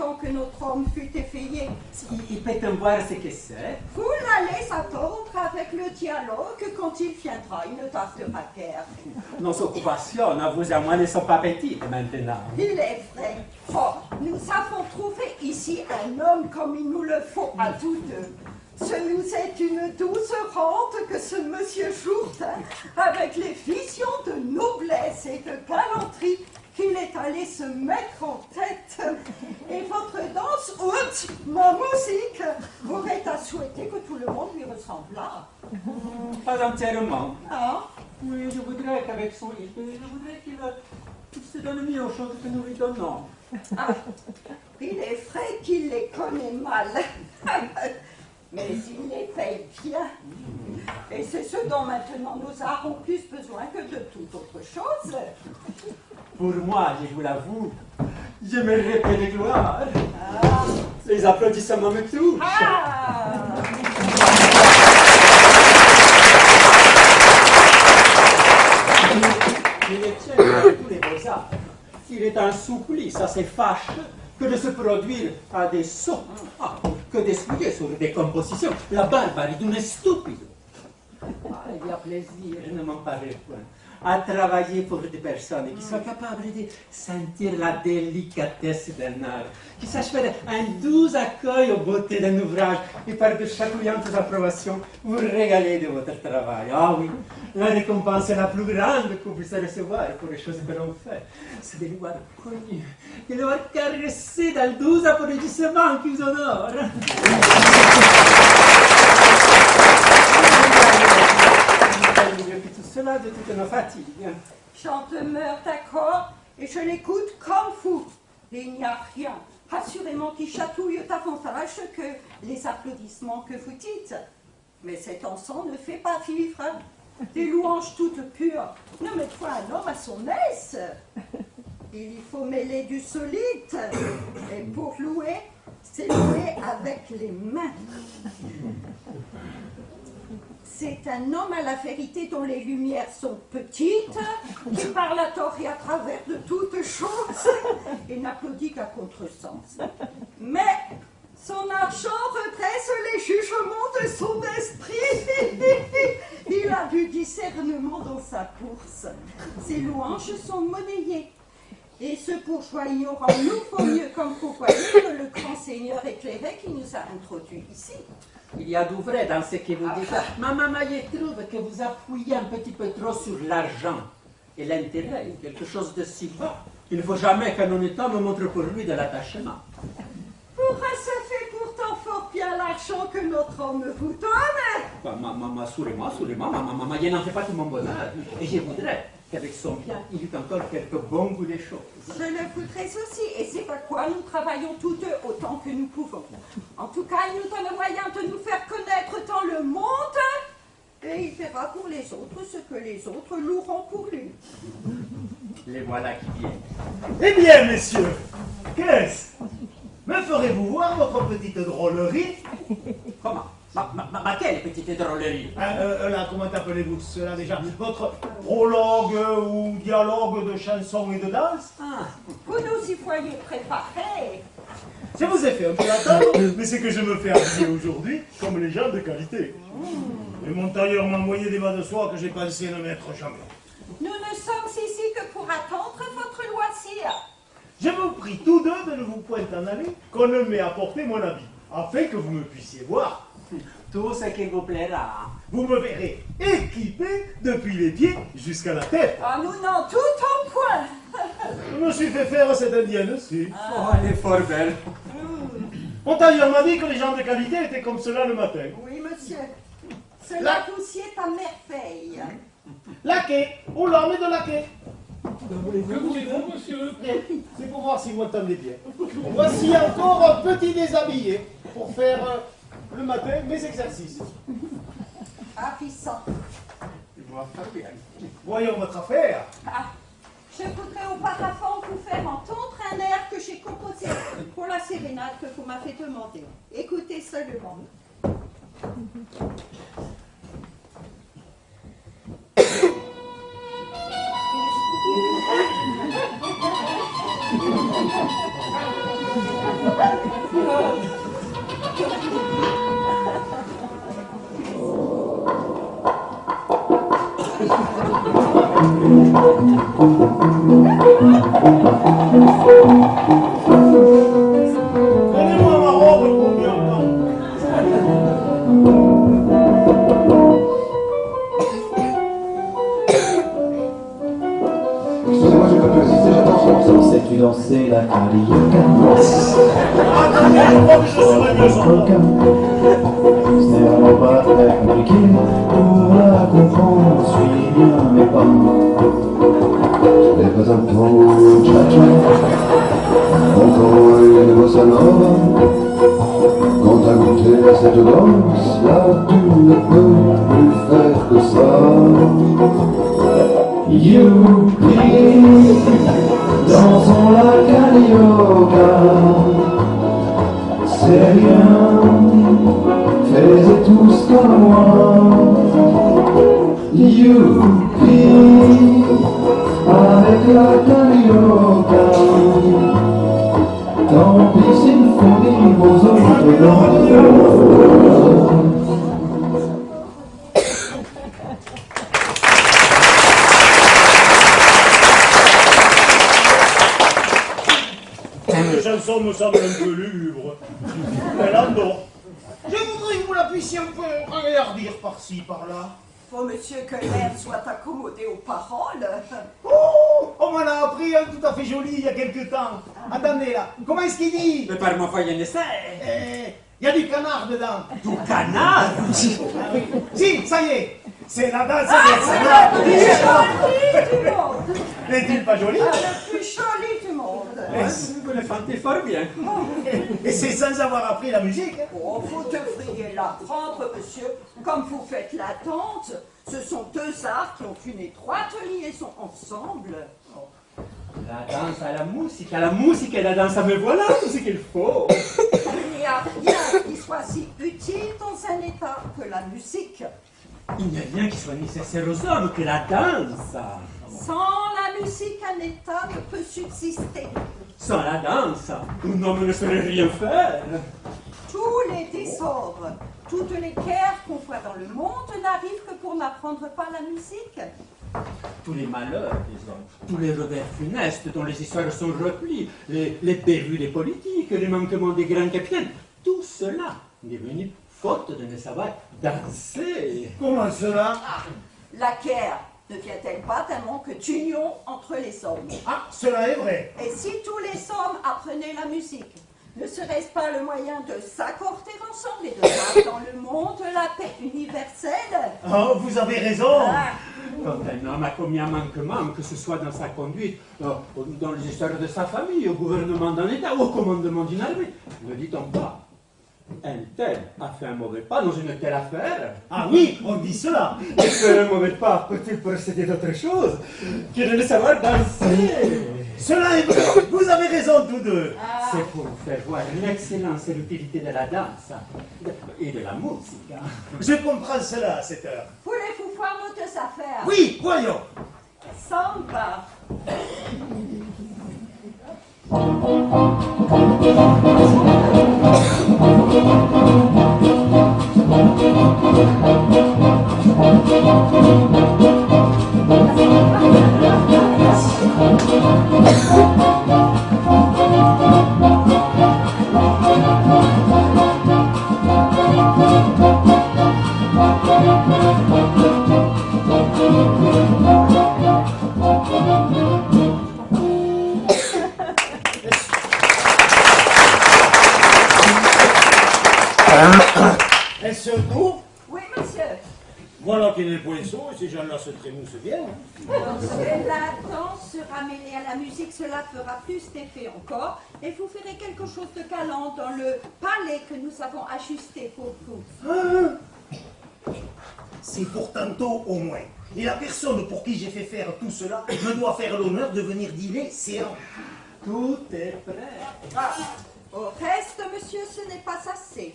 temps que notre homme fut effrayé. Il peut me voir ce que c'est. Vous n'allez attendre avec le dialogue quand il viendra, il ne tardera guère. Nos occupations, à vous et à moi, ne sont pas petites maintenant. Il est vrai. Oh, nous avons trouvé ici un homme comme il nous le faut à tous deux. Ce nous est une douce rente que ce monsieur Jourdain, avec les visions de noblesse et de galanterie qu'il est allé se mettre en tête. Et votre danse, outre ma musique, aurait à souhaiter que tout le monde lui ressemblât. Pas entièrement. Ah, Oui, je voudrais qu'avec son rythme, je voudrais qu'il se donne mieux aux choses que nous lui donnons. ah, il est vrai qu'il les connaît mal. Mais il les paye bien. Et c'est ce dont maintenant nous avons plus besoin que de toute autre chose. Pour moi, je vous l'avoue, je mérite de gloire. Ah. Les applaudissements me touchent. Ah. Il est tient à tous les beaux-arts. Il est un supplice assez fâcheux que de se produire à des sots, que d'essuyer sur des compositions la barbarie d'une stupide. Ah, il y a plaisir, ne m'en parlez point, à travailler pour des personnes qui soient capables de sentir la délicatesse d'un art, qui sachent faire un doux accueil aux beautés d'un ouvrage et par de chatouillantes approbations vous régaler de votre travail. Ah oui, la récompense la plus grande que vous puissiez recevoir pour les choses que l'on fait, c'est de les voir connus, de les voir caressés dans le doux applaudissement qui vous honore. Tout cela de toutes nos fatigues. J'en demeure d'accord et je l'écoute comme fou. Il n'y a rien, assurément, qui chatouille davantage que les applaudissements que vous dites. Mais cet encens ne fait pas vivre. Des louanges toutes pures ne mettent pas un homme à son aise. Il y faut mêler du solide. Et pour louer, c'est louer avec les mains. C'est un homme à la vérité dont les lumières sont petites, qui parle à tort et à travers de toutes choses, et n'applaudit qu'à contresens. Mais son argent redresse les jugements de son esprit. Il a du discernement dans sa course. Ses louanges sont monnayées. Et ce bourgeois ignorant nous vaut mieux comme vous voyez que le grand seigneur éclairé qui nous a introduits ici. Il y a du vrai dans ce que vous dites. Ma maman, je trouve que vous appuyez un petit peu trop sur l'argent et l'intérêt, quelque chose de si bas. Il ne faut jamais qu'un honnête homme montre pour lui de l'attachement. Ça fait pourtant fort bien l'argent que notre homme vous donne. Maman, soulez-moi, maman, je n'en fais pas tout mon bonheur. Et je voudrais qu'avec son bien, il eût encore quelques bons goûts des choses. Je le voudrais aussi, et c'est pourquoi nous travaillons tous deux autant que nous pouvons. En tout cas, il nous donne moyen de nous faire connaître dans le monde, et il fera pour les autres ce que les autres loueront pour lui. Les voilà qui viennent. Eh bien, messieurs, qu'est-ce? Me ferez-vous voir votre petite drôlerie? Comment? Quelle petite drôlerie? Là, comment appelez-vous cela déjà? Votre prologue ou dialogue de chansons et de danse? Vous nous y voyez préparés. Je vous ai fait un peu attendre, mais c'est que je me fais habiller aujourd'hui comme les gens de qualité. Et mon tailleur m'a envoyé des bas de soie que j'ai pensé ne mettre jamais. Nous ne sommes ici que pour attendre votre loisir. Je vous prie tous deux de ne vous point en aller qu'on ne m'ait apporté mon habit, afin que vous me puissiez voir. Tout ce qui vous plaira. Vous me verrez équipé depuis les pieds jusqu'à la tête. Ah, nous n'en doutons point. Je me suis fait faire cette indienne-ci. Oh, elle est fort belle. Mon tailleur m'a dit que les gens de qualité étaient comme cela le matin. Oui, monsieur. Cela vous sied à merveille. Laquais, ou l'homme de laquais. Que voulez-vous, monsieur? C'est pour voir si vous entendez bien. Voici encore un petit déshabillé pour faire le matin mes exercices. Ravissant. Voyons votre affaire. Ah, je voudrais auparavant vous faire entendre un air que j'ai composé pour la sérénade que vous m'avez demandé. Écoutez seulement. Donnez-moi ma robe pour mieux entendre. Excusez-moi, je peux plus résister, j'attends ce morceau. Sais-tu danser la carioca? Attendez, je crois que je serais mieux sans moi. Ce n'est vraiment pas très compliqué. Pour la comprendre, suis bien mes pas. Je n'ai pas un tango cha-cha, encore une bossa nova. Quand t'as goûté à cette danse, là tu ne peux plus faire que ça. Youpi, dansons la carioca. C'est bien, faites tous comme moi. Youpi, avec la carioca. Tant pis s'il faut dire aux autres non. Cette chanson me semble un peu lugubre. Elle endort. Je voudrais que vous la puissiez un peu regarder par-ci, par-là. Faut, monsieur, que l'air soit accommodé aux paroles. Oh, on m'en a appris un tout à fait joli il y a quelque temps. Attendez là, comment est-ce qu'il dit? Mais par ma foi, il y en essaie. Il y a du canard dedans. Du canard. Ah oui. Si, ça y est, c'est la danse Ah, des c'est le plus joli du monde. N'est-il pas joli? Ah, le plus joli du monde. Vous le fantez fort bien. Et c'est sans avoir appris la musique. Hein. Oh, vous devriez l'apprendre, monsieur. Comme vous faites la danse, ce sont deux arts qui ont une étroite liaison ensemble. La danse à la musique et la danse à me voilà, tout ce qu'il faut. Il n'y a rien qui soit si utile dans un état que la musique. Il n'y a rien qui soit nécessaire aux hommes que la danse. Sans la musique, un état ne peut subsister. Sans la danse, un homme ne saurait rien faire. Tous les désordres, toutes les guerres qu'on voit dans le monde n'arrivent que pour n'apprendre pas la musique. Tous les malheurs des hommes, tous les revers funestes dont les histoires sont replies, les bévues des politiques, les manquements des grands capitaines, tout cela est venu faute de ne savoir danser. Comment cela? La guerre ne vient-elle pas d'un manque d'union entre les hommes? Ah, cela est vrai. Et si tous les hommes apprenaient la musique, ne serait-ce pas le moyen de s'accorder ensemble et de voir dans le monde la paix universelle? Oh, vous avez raison. Ah, Quand un homme a commis un manquement, que ce soit dans sa conduite, dans les histoires de sa famille, au gouvernement d'un État ou au commandement d'une armée, ne dit-on pas un tel a fait un mauvais pas dans une telle affaire? Ah oui, on dit cela. Et faire un mauvais pas peut-il procéder d'autre chose que de ne savoir danser? Cela est vrai. Vous avez raison tous deux. C'est pour vous faire voir l'excellence et l'utilité de la danse et de la musique. Je comprends cela à cette heure. voulez-vous voir nos deux affaires? Oui, voyons. Samba. Est-ce tout? Oui, monsieur. Voilà qu'il est poinçon et ces gens-là se trémoussent bien. Lorsque la danse sera mêlée à la musique, cela fera plus d'effet encore. Et vous ferez quelque chose de galant dans le palais que nous avons ajusté pour vous. C'est pour tantôt au moins. Et la personne pour qui j'ai fait faire tout cela me doit faire l'honneur de venir dîner séant. Tout est prêt. Ah, au reste, monsieur, ce n'est pas assez.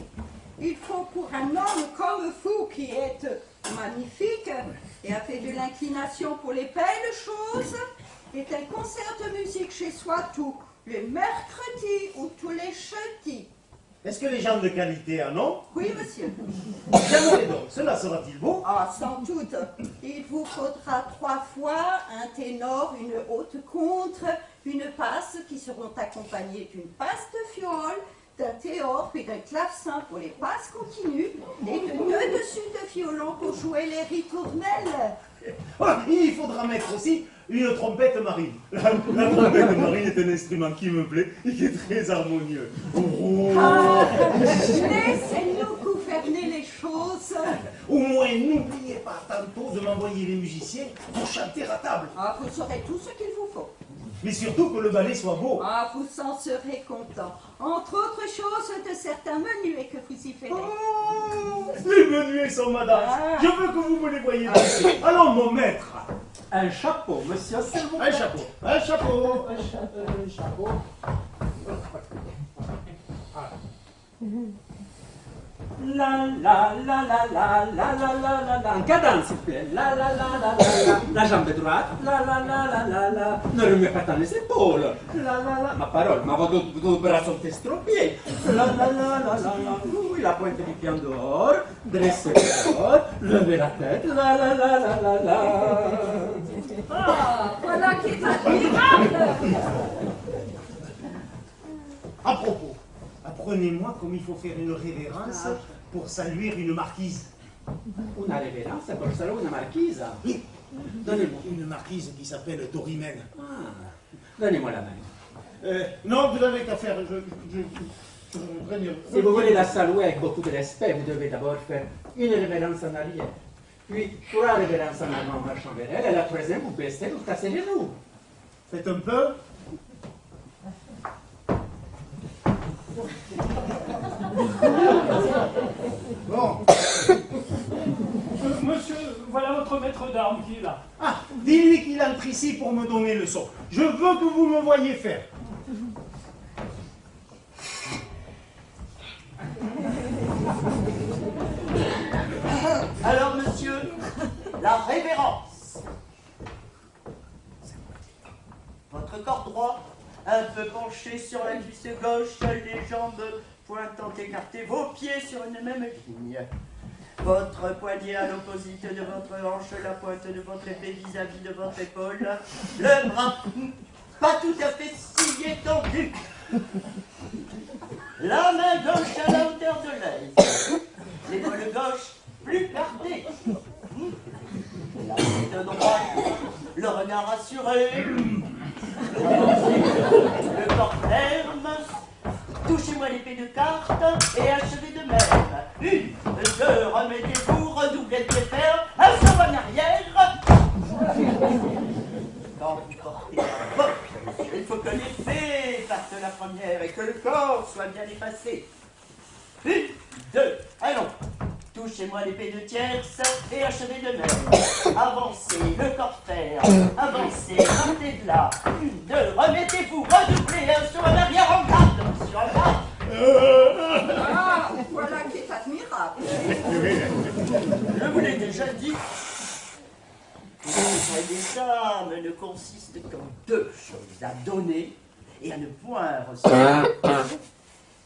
Il faut pour un homme comme vous, qui êtes magnifique et a fait de l'inclination pour les belles choses, et un concert de musique chez soi tout les mercredis ou tous les jeudis. Est-ce que les gens de qualité en ont? Oui, monsieur. J'aimerais donc. Cela sera-t-il beau? Ah, sans doute. Il vous faudra 3 fois un ténor, une haute contre, une passe qui seront accompagnées d'une passe de fiole, d'un théor puis d'un clavecin pour les passes continues et de 2 dessus de violon pour jouer les ritournelles. Ah, il faudra mettre aussi une trompette marine. La trompette marine est un instrument qui me plaît et qui est très harmonieux. Oh. Ah, laissez-nous gouverner les choses. Au moins, n'oubliez pas tantôt de m'envoyer les musiciens pour chanter à table. Ah, vous saurez tout ce qu'il vous faut. Mais surtout que le ballet soit beau. Ah, vous en serez content. Entre autres choses, de certains menuets que vous y ferez. Oh, les menuets sont madame. Ah. Je veux que vous me les voyez danser. Allons, mon maître. Un chapeau, monsieur, s'il vous plaît. Un chapeau. Un chapeau. Un chapeau. La la la la la la la la la la. En cadence, s'il vous plaît. La la la la la la. La jambe droite. La la la la la la. Ne remets pas tant les épaules. La la la. Ma parole, ma vos deux bras sont estropiés. La la la la la la. Oui, la pointe du pied en dehors. Dressez le corps. Levez la tête. La la la la la la. Ah, voilà qui est admirable. À propos, apprenez-moi comme il faut faire une révérence pour saluer une marquise. Una reverenza por salire una marchisa. Oui, Donnez-moi. une marquise qui s'appelle Dorimène. Ah, donnez-moi la main. Non, vous n'avez qu'à faire. Si vous voulez la saluer avec beaucoup de respect, vous devez d'abord faire une révérence en arrière. Puis 3 révérences en avant en marchant vers elle. Et la troisième, vous baissez, vous cassez les genoux. Faites un peu. Bon. Monsieur, voilà votre maître d'armes qui est là. Ah, dis-lui qu'il entre ici pour me donner le son. Je veux que vous me voyiez faire. Alors, monsieur, la révérence. Votre corps droit, un peu penché sur la cuisse gauche, les jambes pointant écartées, vos pieds sur une même ligne. Votre poignet à l'opposite de votre hanche, la pointe de votre épée vis-à-vis de votre épaule, le bras pas tout à fait si étendu. La main gauche à la hauteur de l'œil, l'épaule gauche plus gardée. La tête droite, le regard assuré, le corps ferme. Touchez-moi l'épée de carte et achevez de même. 1, 2, remettez-vous, redoublez le pied ferme, un saut en arrière. Quand vous portez la botte, il faut que l'épée parte la première et que le corps soit bien effacé. 1, 2, allons. Touchez-moi l'épée de tierce et achevez de même. Avancez, le corps ferme. Avancez, partez de là. 1, 2, remettez-vous, redoublez un saut en arrière en garde, monsieur, en garde. Ah, voilà qui est admirable. Je vous l'ai déjà dit. Les armes ne consistent qu'en 2 choses, à donner et à ne point recevoir.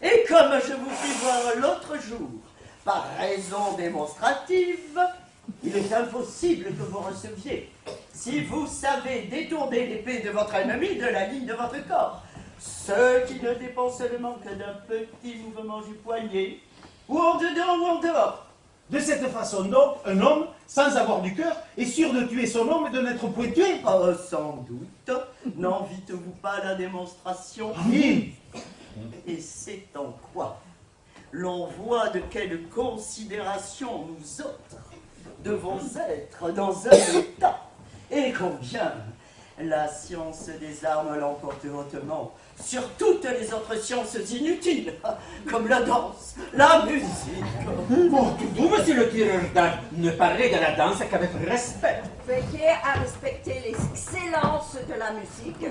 Et comme je vous fis voir l'autre jour, par raison démonstrative, il est impossible que vous receviez. Si vous savez détourner l'épée de votre ennemi de la ligne de votre corps, ce qui ne dépend seulement que d'un petit mouvement du poignet, ou en dedans ou en dehors. De cette façon donc, un homme, sans avoir du cœur, est sûr de tuer son homme et de n'être point tué. Oh, sans doute. N'envitez-vous pas la démonstration? Oui. Et c'est en quoi l'on voit de quelle considération nous autres devons être dans un état, et combien la science des armes l'emporte hautement sur toutes les autres sciences inutiles, comme la danse, la musique. Bon, vous, monsieur le tireur d'armes, ne parlez de la danse qu'avec respect. Veillez à respecter les excellences de la musique.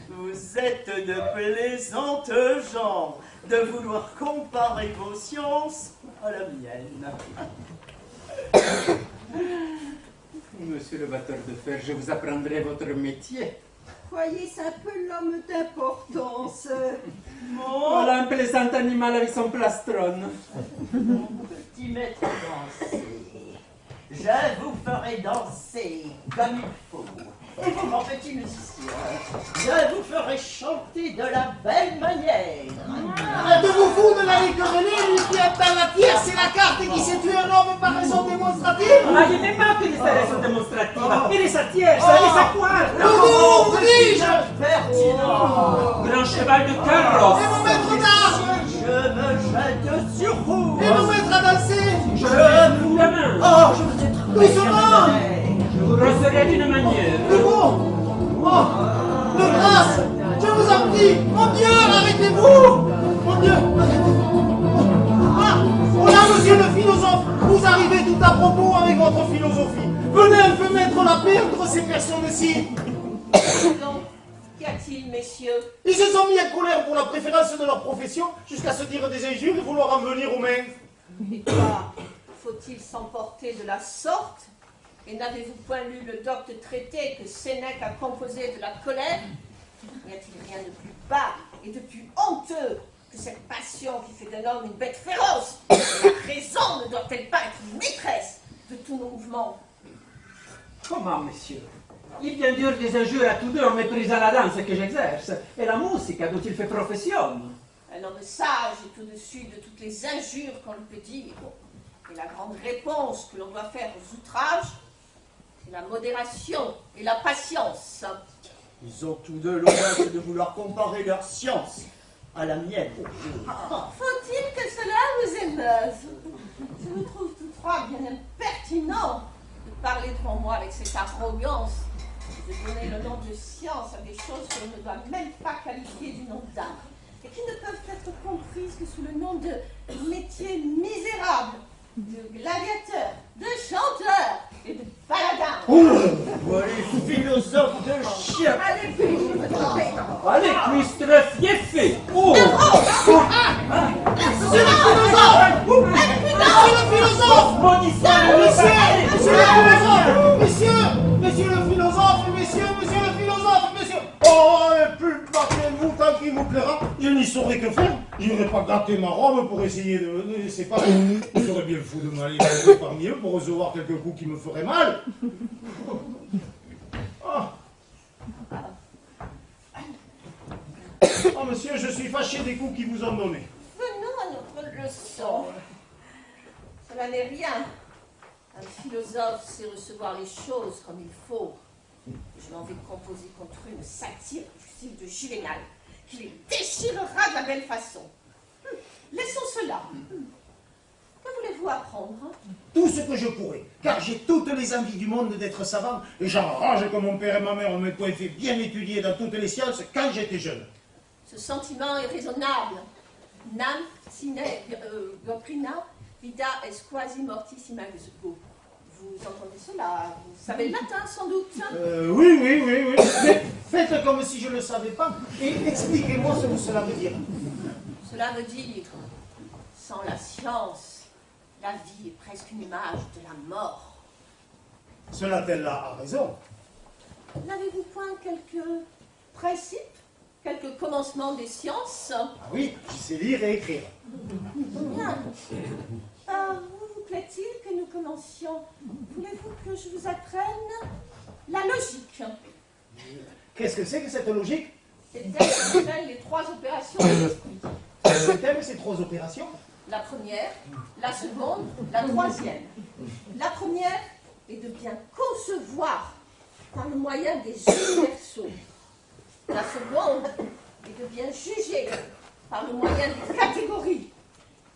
Vous êtes de plaisantes gens de vouloir comparer vos sciences à la mienne. Monsieur le batteur de fer, je vous apprendrai votre métier. croyais c'est un peu l'homme d'importance. Voilà un plaisant animal avec son plastron. Mon petit maître danser, je vous ferai danser comme il faut. Et vous, mon petit musicien, je vous ferai chanter de la belle manière. Êtes-vous fou de la querelle, lui qui est dans la tierce, c'est la carte qui s'est tué un homme par raison démonstrative? Ma je n'ai pas que di raison demonstrativa. Il est sa tierce, il est sa quarta. Vous dis-je? Pertinent. Grand cheval de carrosse. Et mon maître d'armes? Je me jette sur vous. Et mon maître à danser? Je vous... La main. Oh, je vous ai Doucement! Je vous rosserai d'une manière. De vous! Oh! De grâce! Je vous en prie! Mon Dieu, arrêtez-vous! Mon Dieu! Ah! Oh là, monsieur le philosophe! Vous arrivez tout à propos avec votre philosophie! Venez un peu mettre la paix entre ces personnes-ci! Donc, qu'y a-t-il, messieurs? Ils se sont mis en colère pour la préférence de leur profession jusqu'à se dire des injures et vouloir en venir aux mains. Et quoi? Faut-il s'emporter de la sorte? Et n'avez-vous point lu le docte traité que Sénèque a composé de la colère? N'y a-t-il rien de plus bas et de plus honteux que cette passion qui fait d'un homme une bête féroce? La raison ne doit-elle pas être maîtresse de tous nos mouvements? Comment, monsieur? Il vient dire des injures à tous deux en méprisant la danse que j'exerce et la musique dont il fait profession. Un homme sage est au-dessus de toutes les injures qu'on lui peut dire. Et la grande réponse que l'on doit faire aux outrages, c'est la modération et la patience. Ils ont tous deux l'audace de vouloir comparer leur science à la mienne. Faut-il que cela vous émeuve? Je vous trouve tous trois bien impertinents de parler devant moi avec cette arrogance, de donner le nom de science à des choses que l'on ne doit même pas qualifier du nom d'art, et qui ne peuvent être comprises que sous le nom de métiers misérables, de gladiateurs, de chanteurs et de baladins. Voilà les philosophes de chien. Allez, puis, je me trompais. Allez, cuistre fieffé. Oh! Monsieur le philosophe! Monsieur le philosophe! Monsieur le philosophe, monsieur le philosophe, monsieur! Oh, et plus battez-vous tant qu'il vous plaira, je n'y saurais que faire. Je n'irai pas gâter ma robe pour essayer de séparer. Je serais bien fou de m'aller parmi eux pour recevoir quelques coups qui me feraient mal. Oh, monsieur, je suis fâché des coups qu'ils vous ont donnés. Venons à notre leçon. Cela n'est rien. Un philosophe sait recevoir les choses comme il faut. Je m'en vais composer contre une satire du style de Juvénal, qui les déchirera de la belle façon. Laissons cela. Que voulez-vous apprendre? Tout ce que je pourrais, car j'ai toutes les envies du monde d'être savant, et j'enrage que mon père et ma mère m'aient fait bien étudier dans toutes les sciences quand j'étais jeune. Ce sentiment est raisonnable. Nam sine doctrina vida est quasi mortissima exgo. Vous entendez cela? Vous savez le latin, sans doute? Oui. Mais faites comme si je ne le savais pas, et expliquez-moi ce que cela veut dire. Cela veut dire, sans la science, la vie est presque une image de la mort. Cela telle-là a raison. N'avez-vous point quelques principes, quelques commencements des sciences? Ah oui, je sais lire et écrire. Bien. Vous plaît-il que nous commencions? Voulez-vous que je vous apprenne la logique? Qu'est-ce que c'est que cette logique? C'est elle qui s'appelle les trois opérations de l'esprit. C'est ces trois opérations? La première, la seconde, la troisième. La première est de bien concevoir par le moyen des universaux. La seconde est de bien juger par le moyen des catégories.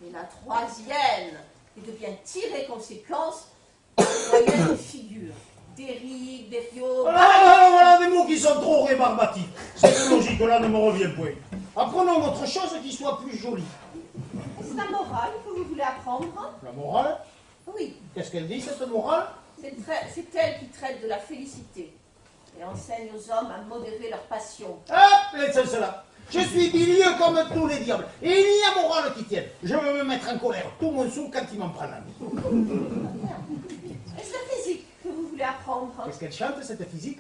Et la troisième est de bien tirer conséquence par le moyen des figures. Des rives, des fiots. Voilà des mots qui sont trop rébarbatifs. Cette logique-là ne me revient point. Apprenons autre chose qui soit plus jolie. Est-ce la morale que vous voulez apprendre? La morale? Oui, Qu'est-ce qu'elle dit, cette morale? c'est elle qui traite de la félicité et enseigne aux hommes à modérer leur passion. Hop, laissez cela. Je suis bilieux comme tous les diables. Et il y a morale qui tienne. Je veux me mettre en colère. Tout mon sou quand il m'en prend la vie. Est-ce la physique que vous voulez apprendre? Qu'est-ce qu'elle chante, cette physique?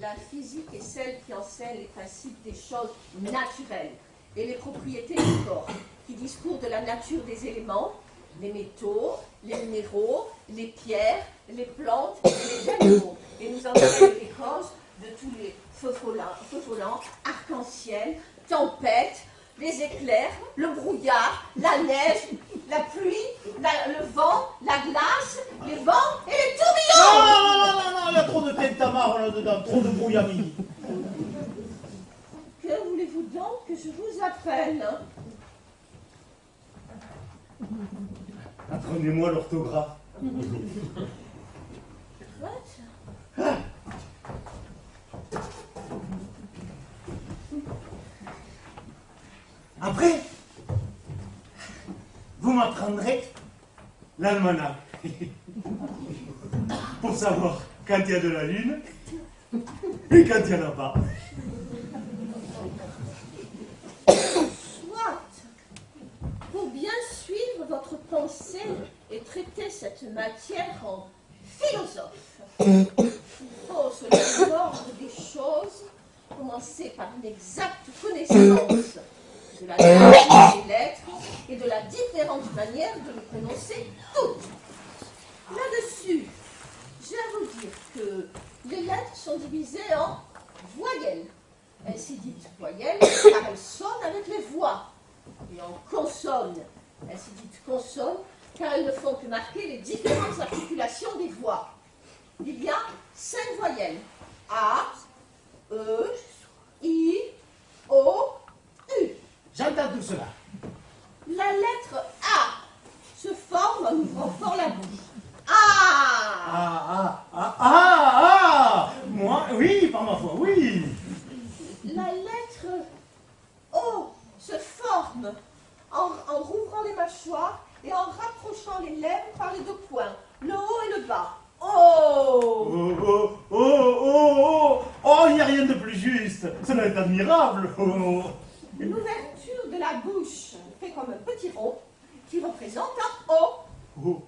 La physique est celle qui enseigne les principes des choses naturelles et les propriétés du corps, qui discourt de la nature des éléments, les métaux, les minéraux, les pierres, les plantes et les animaux. Et nous enseigne les causes de tous les feux volants, arc-en-ciel, tempêtes, les éclairs, le brouillard, la neige, la pluie, le vent, la glace, les vents et les tourbillons. Non, il y a trop de tintamarre là-dedans, trop de brouillamini. Que voulez-vous donc que je vous apprenne? Apprenez-moi l'orthographe. What? Après, vous m'apprendrez l'almanach. Pour savoir quand il y a de la lune et quand il n'y en a pas. Soit. Pour bien suivre votre pensée et traiter cette matière en philosophe, il faut selon l'ordre des choses commencer par une exacte connaissance de la langue des lettres et de la différente manière de les prononcer toutes. Là-dessus, je vais vous dire que les lettres sont divisées en voyelles. Elles s'y disent voyelles car elles sonnent avec les voix. Et en consonnes, elles s'y disent consonnes car elles ne font que marquer les différentes articulations des voix. Il y a 5 voyelles. A, E, I, O, U. J'entends tout cela. La lettre A se forme en ouvrant fort la bouche. Moi, oui, par ma foi, oui. La lettre O se forme en rouvrant les mâchoires et en rapprochant les lèvres par les 2 points, le haut et le bas. Oh! Oh, il n'y a rien de plus juste. Cela est admirable. L'ouverture de la bouche fait comme un petit rond qui représente un O. Vous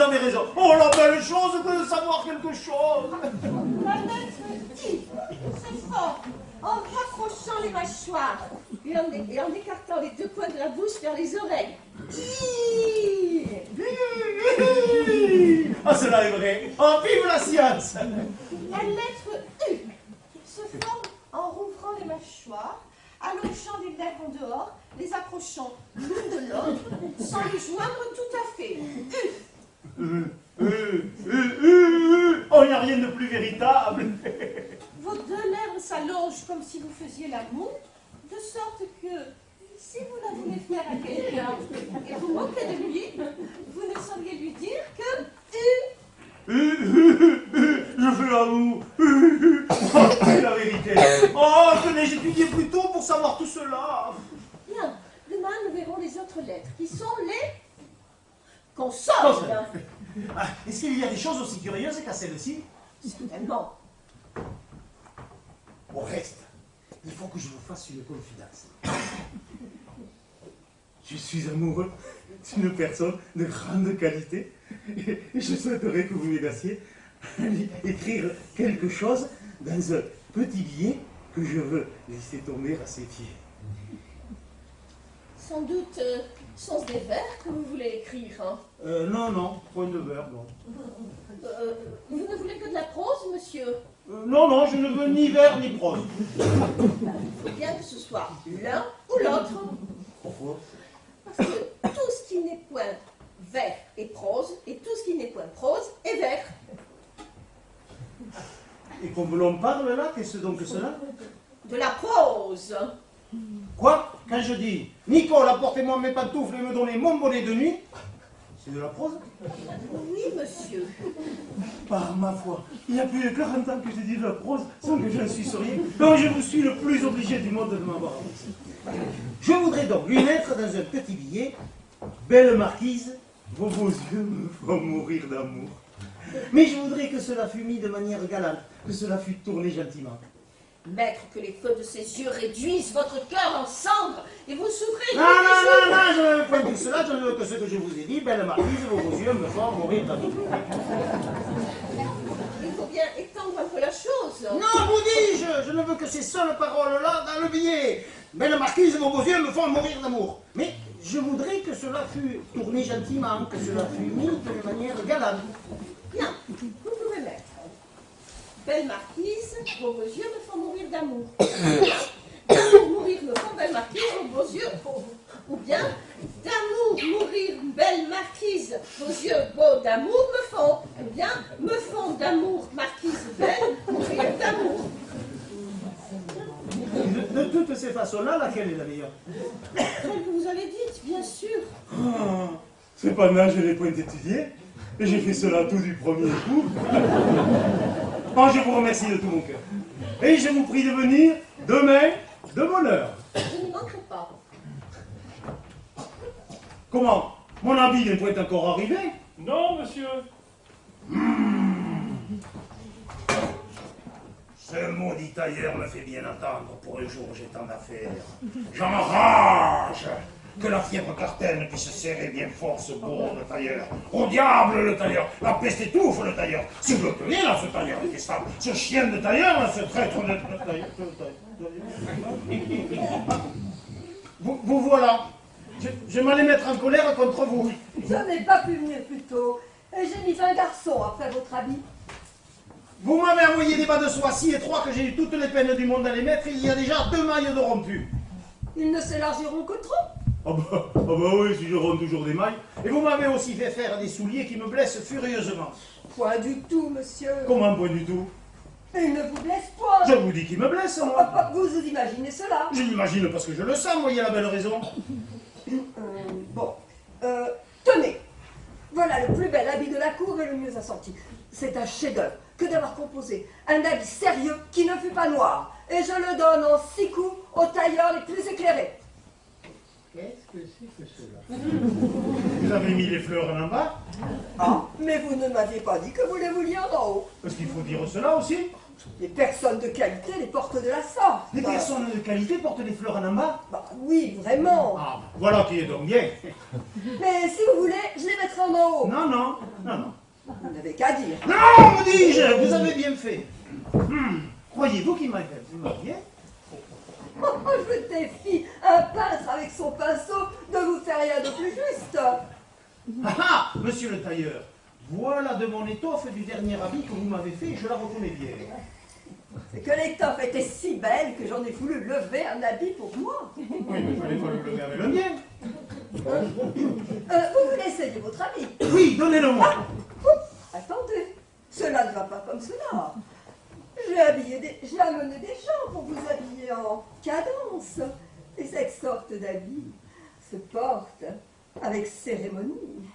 avez raison. Oh, la belle chose que de savoir quelque chose. La lettre I se forme en rapprochant les mâchoires et en écartant les 2 points de la bouche vers les oreilles. I. Ah, cela est vrai. Oh, vive la science. La lettre U se forme en rouvrant les mâchoires, allongeant les lèvres en dehors, les approchant l'une de l'autre, sans les joindre tout à fait. U. Oh, il n'y a rien de plus véritable. Vos 2 lèvres s'allongent comme si vous faisiez l'amour, de sorte que si vous la voulez faire à quelqu'un et vous moquez de lui, vous ne sauriez lui dire que U. Je fais l'amour. C'est la vérité. Oh, tenez, j'ai étudié plus tôt pour savoir tout cela. Bien, demain nous verrons les autres lettres, qui sont les consonnes. Ah, est-ce qu'il y a des choses aussi curieuses qu'à celle-ci? Certainement. Au reste, il faut que je vous fasse une confidence. Je suis amoureux d'une personne de grande qualité et je souhaiterais que vous m'aidassiez à lui écrire quelque chose dans un petit billet que je veux laisser tomber à ses pieds. Sans doute sont-ce des vers que vous voulez écrire. Hein. Non, point de verbe, non. Vous ne voulez que de la prose, monsieur? Non, je ne veux ni vers ni prose. Il faut bien que ce soit l'un ou l'autre. Pourquoi? Parce que tout ce qui n'est point vers est prose, et tout ce qui n'est point prose est vers. Et comme l'on parle là, qu'est-ce donc que cela? De la prose. Quoi? Quand je dis « Nicole, apportez-moi mes pantoufles et me donnez mon bonnet de nuit », c'est de la prose? Oui, monsieur. Par ma foi, il y a plus de 40 ans que j'ai dit de la prose sans que j'en suis rien. Donc je vous suis le plus obligé du monde de m'avoir appris. Je voudrais donc lui mettre dans un petit billet « Belle marquise, vos beaux yeux me font mourir d'amour ». Mais je voudrais que cela fût mis de manière galante, que cela fût tourné gentiment. Maître, que les feux de ses yeux réduisent votre cœur en cendres et vous souffrez. Non, je ne veux point tout cela, je ne veux que ce que je vous ai dit, belle marquise, vos beaux yeux me font mourir d'amour. Il faut bien étendre un peu la chose. Non, vous dis-je, je ne veux que ces seules paroles-là dans le billet. Belle marquise, vos beaux yeux me font mourir d'amour. Mais je voudrais que cela fût tourné gentiment, que cela fût mis de manière galante. Bien, vous pouvez mettre. Belle marquise, vos beaux yeux me font mourir d'amour. D'amour mourir me font belle marquise, vos beaux yeux. Ou bien, d'amour mourir belle marquise, vos yeux beaux d'amour me font. Ou bien, me font d'amour marquise belle, mourir d'amour. De toutes ces façons-là, laquelle est la meilleure? Celle que vous avez dite, bien sûr. Ah, cependant, je n'ai point étudié, et j'ai fait cela tout du premier coup. Ah, je vous remercie de tout mon cœur. Et je vous prie de venir demain de bonne heure. Je n'y manquerai pas. Comment? Mon habit n'est point encore arrivé? Non, monsieur. Ce maudit tailleur me fait bien attendre pour un jour où j'ai tant d'affaires. J'en rage que la fièvre cartaine puisse serrer bien fort ce bourreau de tailleur. Au diable le tailleur, la peste étouffe le tailleur. Si vous le tenez là, ce tailleur détestable, ce chien de tailleur, là, ce traître de tailleur. Vous voilà. Je m'allais mettre en colère contre vous. Je n'ai pas pu venir plus tôt, et j'ai mis un garçon après votre habit. Vous m'avez envoyé des bas de soie si étroits que j'ai eu toutes les peines du monde à les mettre. Il y a déjà 2 mailles de rompus. Ils ne s'élargiront que trop. Ah bah oui, si je ronde toujours des mailles. Et vous m'avez aussi fait faire des souliers qui me blessent furieusement. Point du tout, monsieur. Comment point du tout? Ils ne vous blessent point. Je vous dis qu'il me blesse, moi. Vous vous imaginez cela? Je l'imagine parce que je le sens, voyez la belle raison. Bon. Tenez. Voilà le plus bel habit de la cour et le mieux assorti. C'est un chef-d'œuvre que d'avoir composé un habit sérieux qui ne fut pas noir. Et je le donne en 6 coups aux tailleurs les plus éclairés. Qu'est-ce que c'est que cela? Vous avez mis les fleurs en bas? Ah, mais vous ne m'aviez pas dit que vous les vouliez en haut. Parce qu'il faut dire cela aussi. Les personnes de qualité les portent de la sorte. Les personnes de qualité portent des fleurs en bas? Bah oui, vraiment. Ah, voilà qui est donc bien. Mais si vous voulez, je les mettrai en haut. Non, non, non, non. Vous n'avez qu'à dire. Non, vous dis-je, vous avez bien fait. Croyez-vous qu'il m'aille bien? Oh, je défie un peintre avec son pinceau de vous faire rien de plus juste. Ah, monsieur le tailleur, voilà de mon étoffe du dernier habit que vous m'avez fait, je la reconnais bien. C'est que l'étoffe était si belle que j'en ai voulu lever un habit pour moi. Oui, mais il fallait pas le lever avec le mien. Vous voulez essayer votre habit? Oui, donnez-le-moi. Attendez, cela ne va pas comme cela. J'ai amené des gens pour vous habiller en cadence. Et cette sorte d'habit se porte avec cérémonie.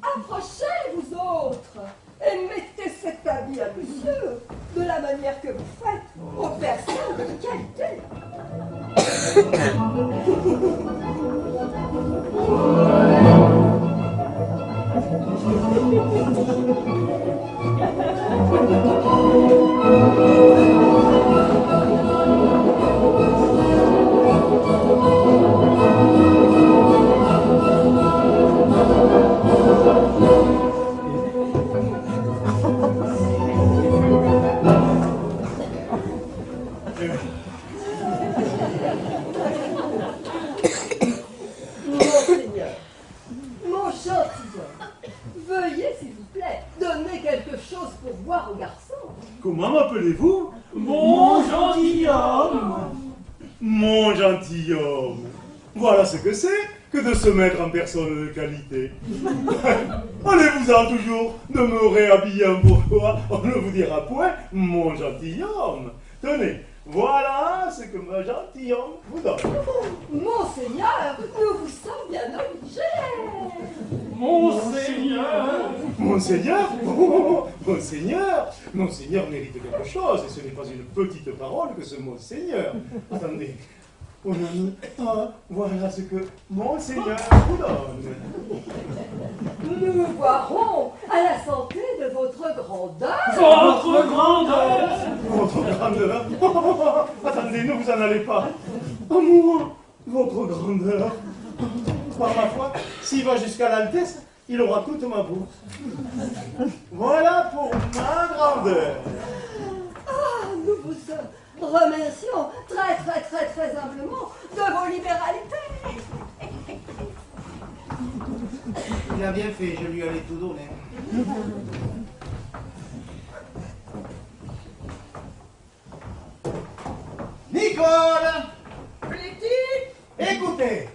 Approchez, vous autres, et mettez cet habit à monsieur de la manière que vous faites aux personnes de qualité. Monseigneur, mon gentilhomme, veuillez s'il vous plaît donner quelque chose pour boire au garçon. Comment m'appelez-vous? Mon gentilhomme. Mon gentilhomme. Voilà ce que c'est que de se mettre en personne de qualité. Allez-vous-en toujours de me réhabiller en bourgeois, on ne vous dira point mon gentilhomme. Tenez, voilà ce que ma gentilhomme vous donne. Monseigneur, nous vous sommes bien obligés. Monseigneur. Monseigneur, oh, Monseigneur, Monseigneur mérite quelque chose, et ce n'est pas une petite parole que ce Monseigneur. Attendez, mon ami, voilà ce que Monseigneur vous donne. Nous boirons à la santé de votre grandeur. Votre grandeur. Votre grandeur. Attendez, ne vous en allez pas. Oh moi, votre grandeur. Par ma foi, s'il va jusqu'à l'altesse, il aura toute ma bourse. Voilà pour ma grandeur. Ah, nous vous remercions très, très, très, très humblement de vos libéralités. Il a bien fait, je lui allais tout donner. Nicole! Écoutez!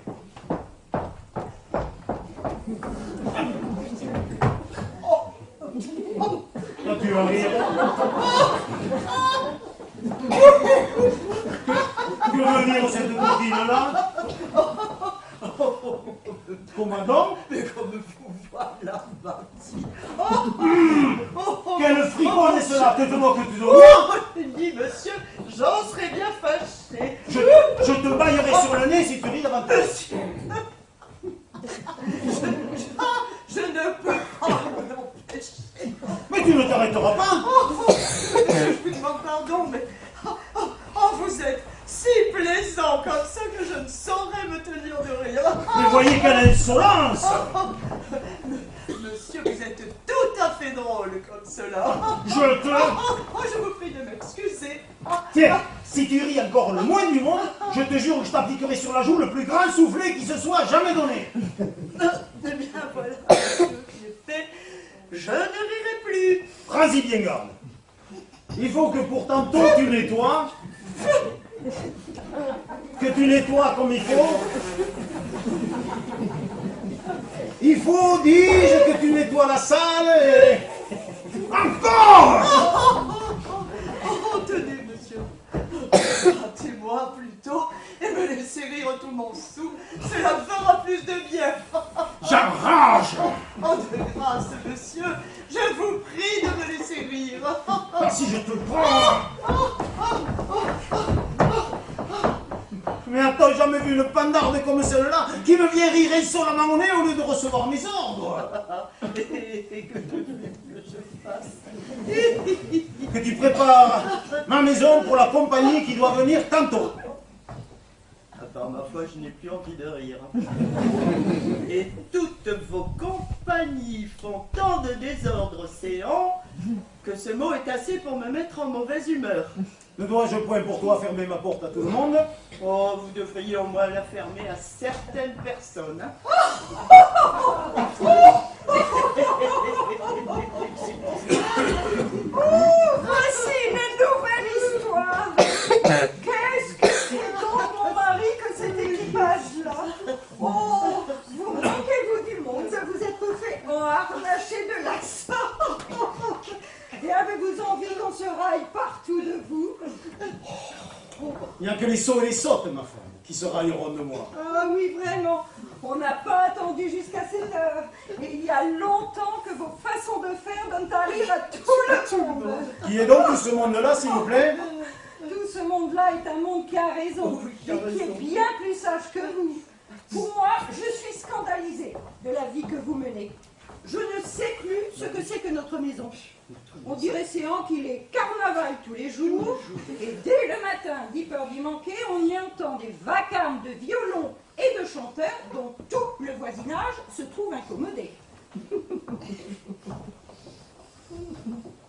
Toi, tu vas rire. Que veut dire cette bourdine-là? Comment donc? Mais comme vous voilà, Marty. Quel fricot est cela? Te moques-tu de moi? Dis, monsieur, j'en serais bien fâché. Je te baillerai sur le nez si tu ris davantage. Je ne peux pas m'empêcher. Mais tu ne t'arrêteras pas. Je vous demande pardon, mais vous êtes si plaisant comme ça que je ne saurais me tenir de rire. Mais voyez quelle insolence. Monsieur, vous êtes tout à fait drôle comme cela. Je vous prie de m'excuser. Tiens, si tu ris encore le moins du monde, je te jure que je t'appliquerai sur la joue le plus grand soufflet qui se soit jamais donné. Eh bien, voilà ce qui est fait. Je ne rirai plus. Prends-y bien garde. Il faut que pour tantôt tu nettoies, que tu nettoies comme il faut. Il faut, dis-je, que tu nettoies la salle et... Encore! Tenez, monsieur. Battez-moi plutôt et me laissez rire tout mon sou. Cela fera plus de bien. J'enrage! Oh, de grâce, monsieur, je vous prie de me laisser rire. Ah, si je te prends! Mais attends, jamais vu une pandarde comme celle-là qui me vient rire insolemment au nez au lieu de recevoir mes ordres. Et que je fasse? Que tu prépares ma maison pour la compagnie qui doit venir tantôt. Par ma foi, je n'ai plus envie de rire. Et toutes vos compagnies font tant de désordre océan que ce mot est assez pour me mettre en mauvaise humeur. Ne dois-je point pour toi fermer ma porte à tout le monde? Oh, vous devriez au moins la fermer à certaines personnes. Voici une nouvelle histoire. Qu'est-ce que c'est donc, mon mari, que cet équipage-là? Oh, vous manquez-vous du monde, ça vous êtes fait enharnacher de la sorte. Et avez-vous envie qu'on se raille partout de vous? Il n'y a que les sots et les sottes, ma femme, qui se railleront de moi. Ah oui, vraiment. On n'a pas attendu jusqu'à cette heure. Et il y a longtemps que vos façons de faire donnent à rire à tout le monde. Qui est donc tout ce monde-là, s'il vous plaît? Tout ce monde-là est un monde qui a raison, et qui est bien plus sage que vous. Pour moi, je suis scandalisée de la vie que vous menez. Je ne sais plus ce que c'est que notre maison. On dirait séant qu'il est carnaval tous les jours, et dès le matin, dit peur d'y manquer, on y entend des vacarmes de violons et de chanteurs dont tout le voisinage se trouve incommodé.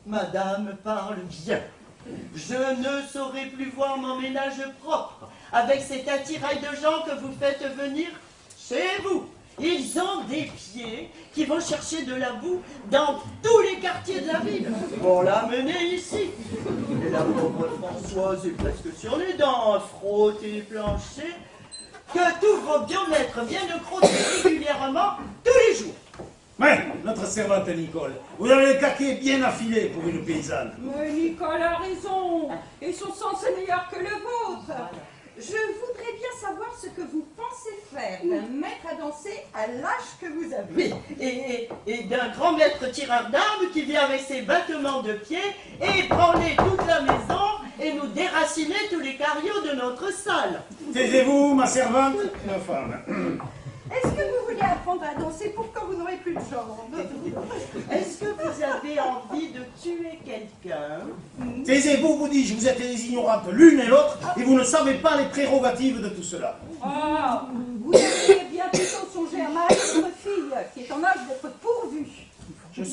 Madame parle bien. Je ne saurais plus voir mon ménage propre avec cet attirail de gens que vous faites venir chez vous. Ils ont des pieds qui vont chercher de la boue dans tous les quartiers de la ville pour l'amener ici. Et la pauvre Françoise est presque sur les dents à frotter les planchers. Que tous vos bien-être viennent crotter régulièrement tous les jours. Mais, notre servante Nicole, vous avez le caquet bien affilé pour une paysanne. Mais Nicole a raison, et son sens est meilleur que le vôtre. Je voudrais bien savoir ce que vous pensez faire d'un maître à danser à l'âge que vous avez. Oui, et d'un grand maître tireur d'armes qui vient avec ses battements de pied et ébranler toute la maison et nous déraciner tous les cariots de notre salle. Taisez-vous, ma servante, ma femme. Est-ce que vous voulez apprendre à danser pour quand vous n'aurez plus de jambes? Est-ce que vous avez envie de tuer quelqu'un? Taisez-vous, vous dis-je, vous êtes des ignorantes l'une et l'autre, et vous ne savez pas les prérogatives de tout cela. Ah, vous devriez bien plutôt songer à marier votre fille, qui est en âge d'être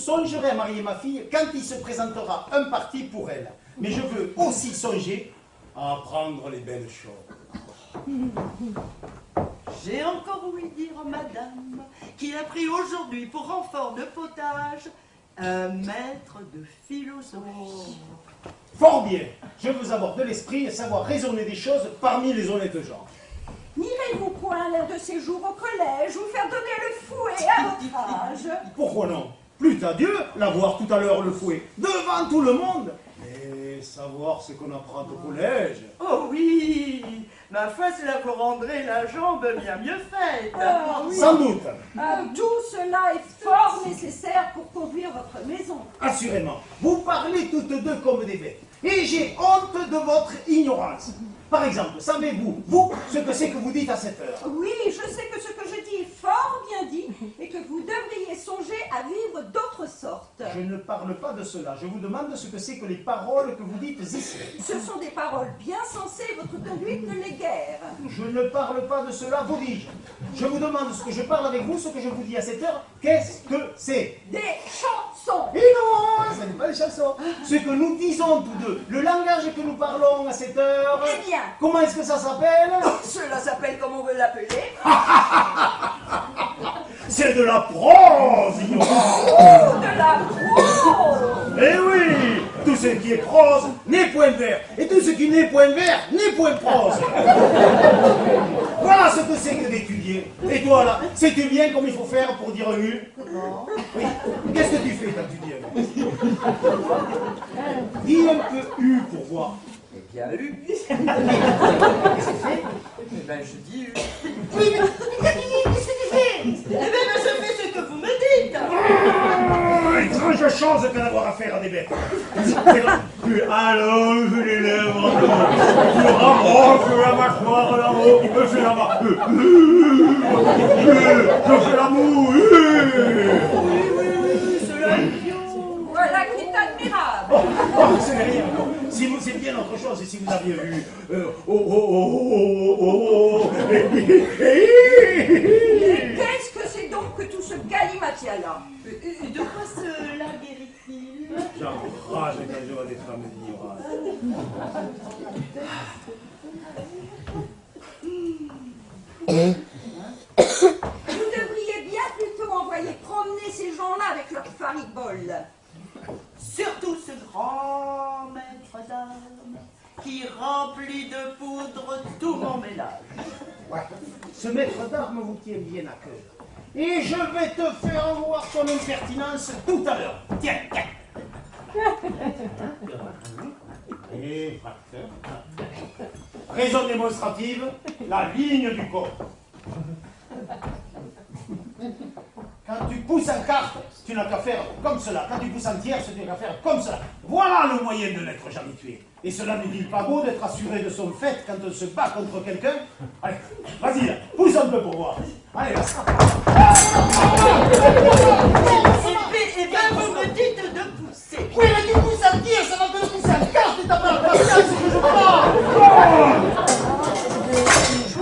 songerai à marier ma fille quand il se présentera un parti pour elle. Mais je veux aussi songer à apprendre les belles choses. J'ai encore ouï dire, madame, qu'il a pris aujourd'hui pour renfort de potage un maître de philosophie. Fort bien. Je veux avoir de l'esprit et savoir raisonner des choses parmi les honnêtes gens. N'irez-vous point l'un de ces jours au collège vous faire donner le fouet à votre âge? Pourquoi non? Plût à Dieu, l'avoir tout à l'heure le fouet, devant tout le monde. Et savoir ce qu'on apprend au collège. Oh oui, ma foi, cela vous rendrait la jambe bien mieux faite. Ah, oui. Sans doute. Tout cela est fort nécessaire pour conduire votre maison. Assurément. Vous parlez toutes deux comme des bêtes. Et j'ai honte de votre ignorance. Par exemple, savez-vous, vous, ce que c'est que vous dites à cette heure? Oui, je sais que ce que je dis est fort bien dit et que vous devriez songer à vivre d'autre sorte. Je ne parle pas de cela. Je vous demande ce que c'est que les paroles que vous dites ici. Ce sont des paroles bien sensées, votre conduite ne l'est guère. Je ne parle pas de cela, vous dis-je. Je vous demande ce que je parle avec vous, ce que je vous dis à cette heure. Qu'est-ce que c'est? Des chansons. Et non, ce n'est pas des chansons. Ce que nous disons tous deux, le langage que nous parlons à cette heure. Eh bien. Comment est-ce que ça s'appelle? Cela s'appelle comme on veut l'appeler. C'est de la prose, ignorant. Oh, de la prose. Eh oui, tout ce qui est prose n'est point vert, et tout ce qui n'est point vert n'est point prose. Voilà ce que c'est que d'étudier. Et toi là, sais-tu bien comme il faut faire pour dire un U? Oui. Qu'est-ce que tu fais quand tu dis un U? Dis un peu U pour voir. Eh bien, U. Qu'est-ce que c'est fait? Eh bien, je dis U. Oui, mais qu'est-ce que tu fais? Eh bien, je fais ce que vous me dites. Étrange chose que d'avoir affaire à des bêtes. Puis allons, je les lèvres, je rapproche la mâchoire là-haut, je fais la mâchoire, je fais l'amour. Oui, cela est bien. Voilà qui est admirable. Oh, c'est rien. Si vous, c'est bien autre chose, si vous aviez vu. Mais qu'est-ce que c'est donc que tout ce galimatia-là? Et de quoi cela guérit-il? J'en rage quand je vois des femmes ignorantes. Vous devriez bien plutôt envoyer promener ces gens-là avec leur faribole. Surtout ce grand maître d'armes qui remplit de poudre tout mon ménage. Ouais. Ce maître d'armes vous tient bien à cœur. Et je vais te faire voir son impertinence tout à l'heure. Tiens, tiens. Et raison démonstrative, la ligne du corps. Quand tu pousses en carte, tu n'as qu'à faire comme cela. Quand tu pousses en tierce, tu n'as qu'à faire comme cela. Voilà le moyen de n'être jamais tué. Et cela n'est-il pas beau d'être assuré de son fait quand on se bat contre quelqu'un? Allez, vas-y, là, pousse un peu pour voir. Allez, là. Et bien, vous me dites de pousser. Oui, mais tu pousses en tierce, ça va te le pousser en carte et t'as pas la patience que je parle.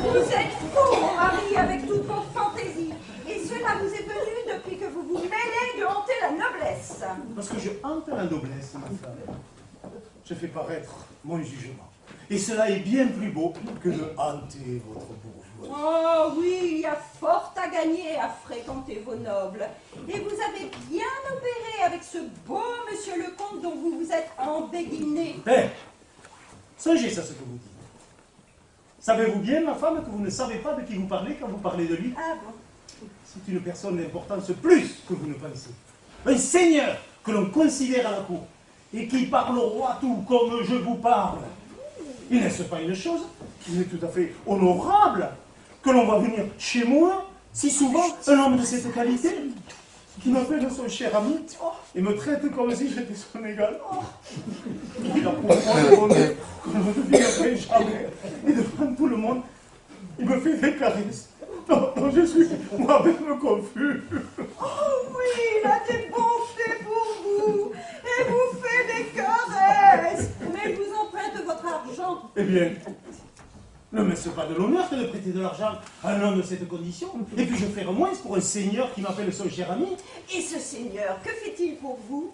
Vous êtes fou, mon mari, avec toute votre fantaisie. Et cela vous est venu depuis que vous vous mêlez de hanter la noblesse. Parce que je hante la noblesse, ma femme. Je fais paraître mon jugement. Et cela est bien plus beau que de hanter votre bourgeoisie. Oh oui, il y a fort à gagner à fréquenter vos nobles. Et vous avez bien opéré avec ce beau monsieur le comte dont vous vous êtes embéguiné. Eh, songez à ce que vous dites. Savez-vous bien, ma femme, que vous ne savez pas de qui vous parlez quand vous parlez de lui? Ah bon? C'est une personne d'importance plus que vous ne pensez. Un seigneur que l'on considère à la cour et qui parle au roi tout comme je vous parle. Il n'est-ce pas une chose qui est tout à fait honorable que l'on va venir chez moi si souvent un homme de cette qualité qui m'appelle son cher ami et me traite comme si j'étais son égal. Il a pour moi je ne le devinerai jamais. Et devant tout le monde, il me fait des caresses. Non, je suis moi-même confus. Oh oui, il a des bontés pour vous. Et vous fait des caresses. Mais il vous emprunte votre argent. Eh bien, Ne me pas de l'honneur que de prêter de l'argent à un homme de cette condition. Et puis je ferai moins pour un seigneur qui m'appelle son cher ami. Et ce seigneur, que fait-il pour vous?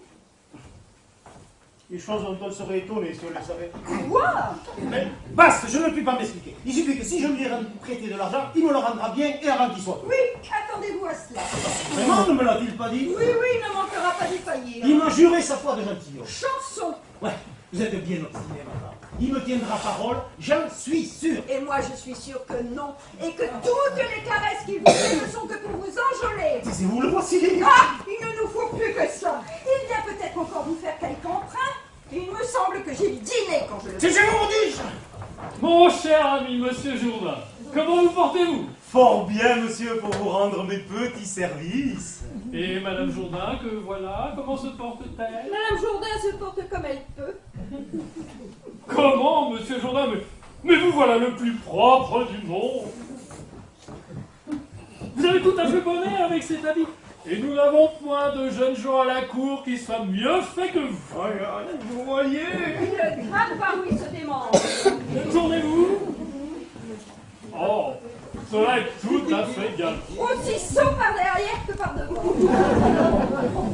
Des choses dont on serait étonné si on le savait. Quoi? Mais basta, je ne puis pas m'expliquer. Il suffit que si je lui ai prêté de l'argent, il me le rendra bien et avant qu'il soit. Oui, attendez-vous à cela. Vraiment, ne me l'a-t-il pas dit? Oui, oui, il ne manquera pas d'y faillir. Il m'a juré sa foi de gentilhomme. Chanson. Ouais, vous êtes bien obstiné, madame. Il me tiendra parole, j'en suis sûr. Et moi, je suis sûre que non. Et que toutes les caresses qu'il vous fait ne sont que pour vous enjôler. C'est vous le voici. Ah, il ne nous faut plus que ça. Il vient peut-être encore vous faire quelque emprunt. Il me semble que j'ai dîné quand je le C'est chez vous, dis-je. Mon cher ami, monsieur Jourdain, comment vous portez-vous? Fort bien, monsieur, pour vous rendre mes petits services. Et Madame Jourdain, que voilà, comment se porte-t-elle? Madame Jourdain se porte comme elle peut. Comment, monsieur Jourdain? Mais vous voilà le plus propre du monde. Vous avez tout à fait bon air avec cet habit. Et nous n'avons point de jeunes gens à la cour qui soient mieux faits que vous. Vous voyez? Il ne gratte pas où il se démange. Tournez-vous. Oh, cela est tout à fait gallant. Aussi saut par derrière que par devant.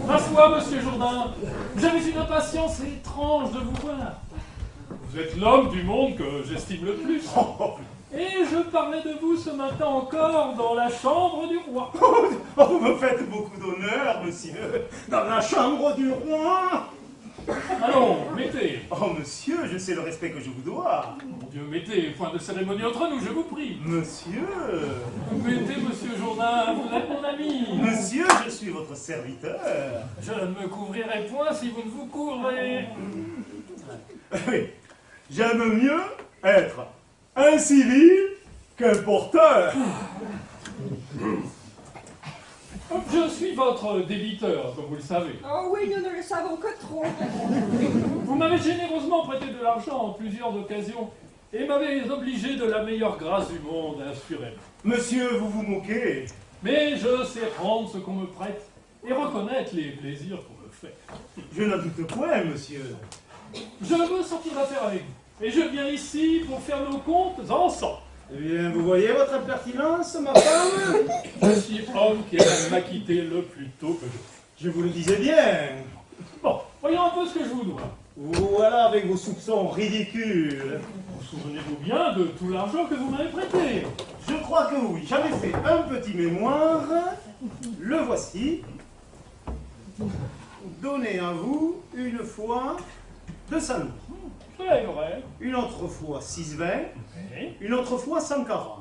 Ma foi, monsieur Jourdain, j'avais une impatience étrange de vous voir. Vous êtes l'homme du monde que j'estime le plus. Et je parlais de vous ce matin encore dans la chambre du roi. Oh, vous me faites beaucoup d'honneur, monsieur. Dans la chambre du roi. Allons, mettez. Oh, monsieur, je sais le respect que je vous dois. Mon Dieu, mettez, point de cérémonie entre nous, je vous prie. Monsieur. Mettez, monsieur Jourdain, vous êtes mon ami. Monsieur, je suis votre serviteur. Je ne me couvrirai point si vous ne vous couvrez. Oui, j'aime mieux être un civil qu'un porteur. Je suis votre débiteur, comme vous le savez. Oh oui, nous ne le savons que trop. Vous m'avez généreusement prêté de l'argent en plusieurs occasions et m'avez obligé de la meilleure grâce du monde, assurément. Monsieur, vous vous moquez. Mais je sais rendre ce qu'on me prête et reconnaître les plaisirs qu'on me fait. Je n'en doute point, monsieur. Je veux sortir d'affaire avec vous et je viens ici pour faire nos comptes ensemble. Eh bien, vous voyez votre impertinence, ma femme? Je suis homme qui aime m'acquitter le plus tôt que Je vous le disais bien. Bon, voyons un peu ce que je vous dois. Voilà avec vos soupçons ridicules. Vous souvenez-vous bien de tout l'argent que vous m'avez prêté? Je crois que oui. J'avais fait un petit mémoire. Le voici. Donné à vous une fois 200 livres. Cela est vrai. Une autre fois 6,20. Oui. Une autre fois 140.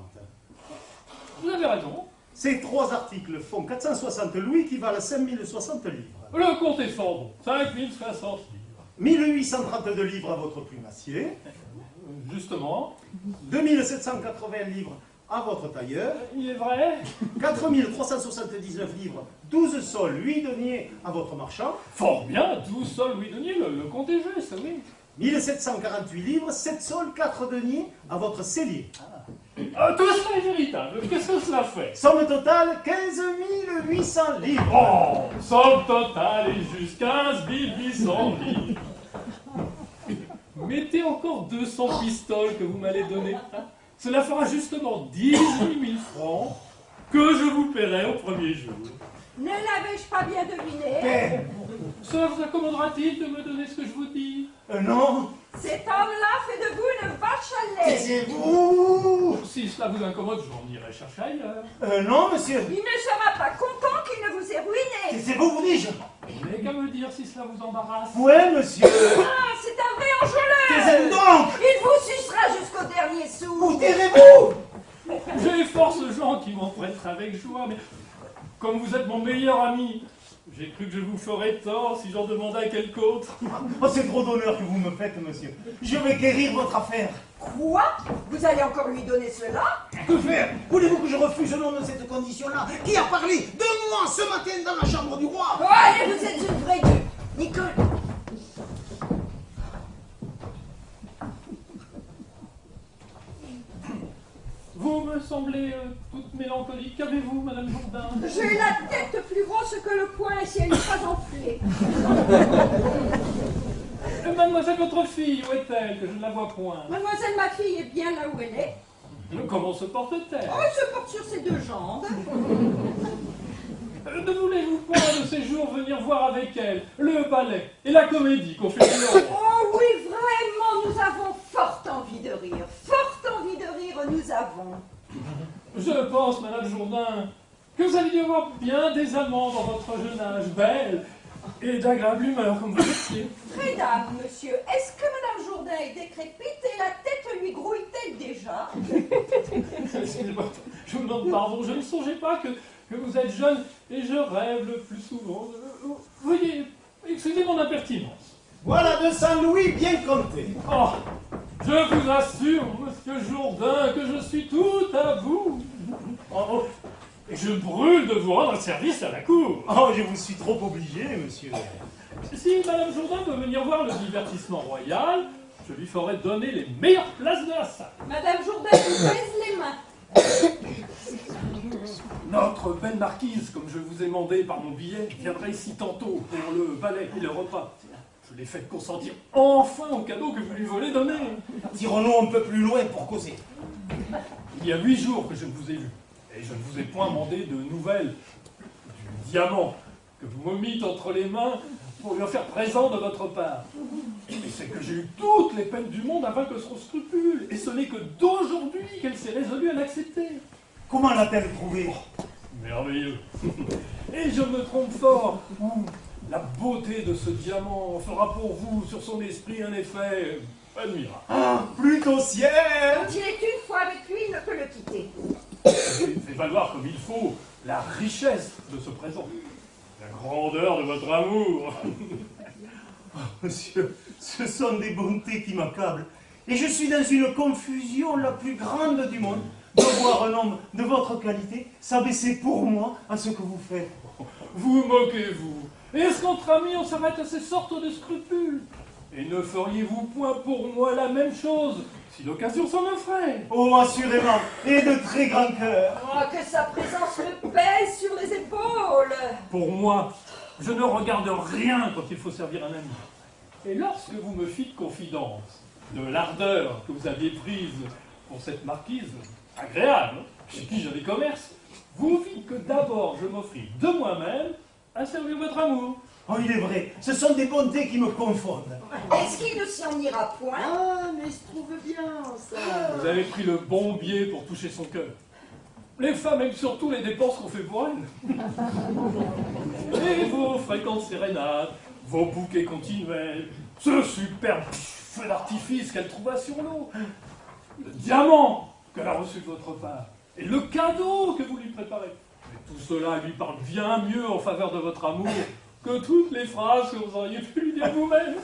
Vous avez raison. Ces trois articles font 460 louis qui valent 5060 livres. Le compte est fort bon. 5060 livres. 1832 livres à votre plumassier. Justement, 2780 livres à votre tailleur. il est vrai. 4379 livres, 12 sols, 8 deniers à votre marchand. Fort bien, 12 sols Louis Denier, le compte est juste, oui. 1748 livres, 7 sols, 4 deniers à votre cellier. Tout cela est véritable. Qu'est-ce que cela fait? Somme totale, 15 800 livres. Oh, somme totale est juste 15 800 livres. Mettez encore 200 pistoles que vous m'allez donner. Hein. Cela fera justement 18 000 francs que je vous paierai au premier jour. Ne l'avais-je pas bien deviné? Cela vous accommodera-t-il de me donner ce que je vous dis? Non, Cet homme-là fait de vous une vache à lait. taisez-vous. Si cela vous incommode, j'en irai chercher ailleurs. Non, monsieur. Il ne sera pas content qu'il ne vous ait ruiné. Taisez-vous, vous dis-je. Vous n'avez qu'à me dire si cela vous embarrasse. Ouais, monsieur. Ah, c'est un vrai enjôleur. Taisez-vous donc. Il vous sucera jusqu'au dernier sou. Vous tairez-vous. J'ai force gens qui m'en prêteraient avec joie, mais comme vous êtes mon meilleur ami, j'ai cru que je vous ferais tort si j'en demandais à quelqu'un autre. Oh, c'est trop d'honneur que vous me faites, monsieur. Je vais guérir votre affaire. Quoi? Vous allez encore lui donner cela? Que faire? Voulez-vous que je refuse au nom de cette condition-là? Qui a parlé de moi ce matin dans la chambre du roi? Oh, allez, vous êtes une vraie dupe. Nicole. Vous me semblez toute mélancolique. Qu'avez-vous, Madame Jourdain? J'ai la tête plus grosse que le poing et si elle n'est pas enflée. Mademoiselle, votre fille, où est-elle? Que je ne la vois point. Mademoiselle, ma fille est bien là où elle est. Comment se porte-t-elle? Oh, elle se porte sur ses deux jambes. Ne voulez-vous pas de ces jours venir voir avec elle le ballet et la comédie qu'on fait de l'ordre? Oh oui, vraiment, nous avons fort envie de rire. Fort envie de rire, nous avons. Je pense, Madame Jourdain, que vous avez dû avoir bien des amants dans votre jeune âge, belle et d'agréable humeur, comme vous étiez. Mesdames, monsieur, est-ce que Madame Jourdain est décrépite et la tête lui grouille-t-elle déjà? Excusez-moi, je vous demande pardon, je ne songeais pas que vous êtes jeune et je rêve le plus souvent. Veuillez, excusez mon impertinence. Voilà 200 louis bien comptés. Oh, je vous assure, Monsieur Jourdain, que je suis tout à vous. Oh, et je brûle de vous rendre un service à la cour. Oh, je vous suis trop obligé, monsieur. Si Madame Jourdain peut venir voir le divertissement royal, je lui ferai donner les meilleures places de la salle. Madame Jourdain vous baise les mains. Notre belle marquise, comme je vous ai mandé par mon billet, viendra ici tantôt pour le ballet et le repas. Je l'ai fait consentir enfin au cadeau que vous lui voulez donner. Tirons-nous un peu plus loin pour causer. Il y a 8 jours que je ne vous ai vu, et je ne vous ai point demandé de nouvelles du diamant que vous me mîtes entre les mains pour lui en faire présent de votre part. Et c'est que j'ai eu toutes les peines du monde à vaincre son scrupule, et ce n'est que d'aujourd'hui qu'elle s'est résolue à l'accepter. Comment l'a-t-elle trouvé? Merveilleux. Et je me trompe fort. La beauté de ce diamant fera pour vous, sur son esprit, un effet admirable. Ah, plutôt ciel. Quand il est une fois avec lui, il ne peut le quitter. Fait valoir comme il faut la richesse de ce présent, la grandeur de votre amour. Oh, monsieur, ce sont des bontés qui m'accablent. Et je suis dans une confusion la plus grande du monde de voir un homme de votre qualité s'abaisser pour moi à ce que vous faites. Vous moquez-vous. Est-ce qu'entre amis on s'arrête à ces sortes de scrupules? Et ne feriez-vous point pour moi la même chose, si l'occasion s'en offrait? Oh, assurément, et de très grand cœur. Oh, que sa présence me pèse sur les épaules. Pour moi, je ne regarde rien quand il faut servir un ami. Et lorsque vous me fîtes confidence de l'ardeur que vous aviez prise pour cette marquise, agréable, chez qui j'avais commerce, vous vîtes que d'abord je m'offris de moi-même à servir votre amour. Oh, il est vrai, ce sont des bontés qui me confondent. Est-ce qu'il ne s'en ira point? Ah, mais je trouve bien ça. Vous avez pris le bon biais pour toucher son cœur. Les femmes aiment surtout les dépenses qu'on fait pour elles. Et vos fréquentes sérénades, vos bouquets continuels, ce superbe feu d'artifice qu'elle trouva sur l'eau, le diamant qu'elle a reçu de votre part, et le cadeau que vous lui préparez. Mais tout cela lui parle bien mieux en faveur de votre amour que toutes les phrases que vous auriez pu lui dire vous-même.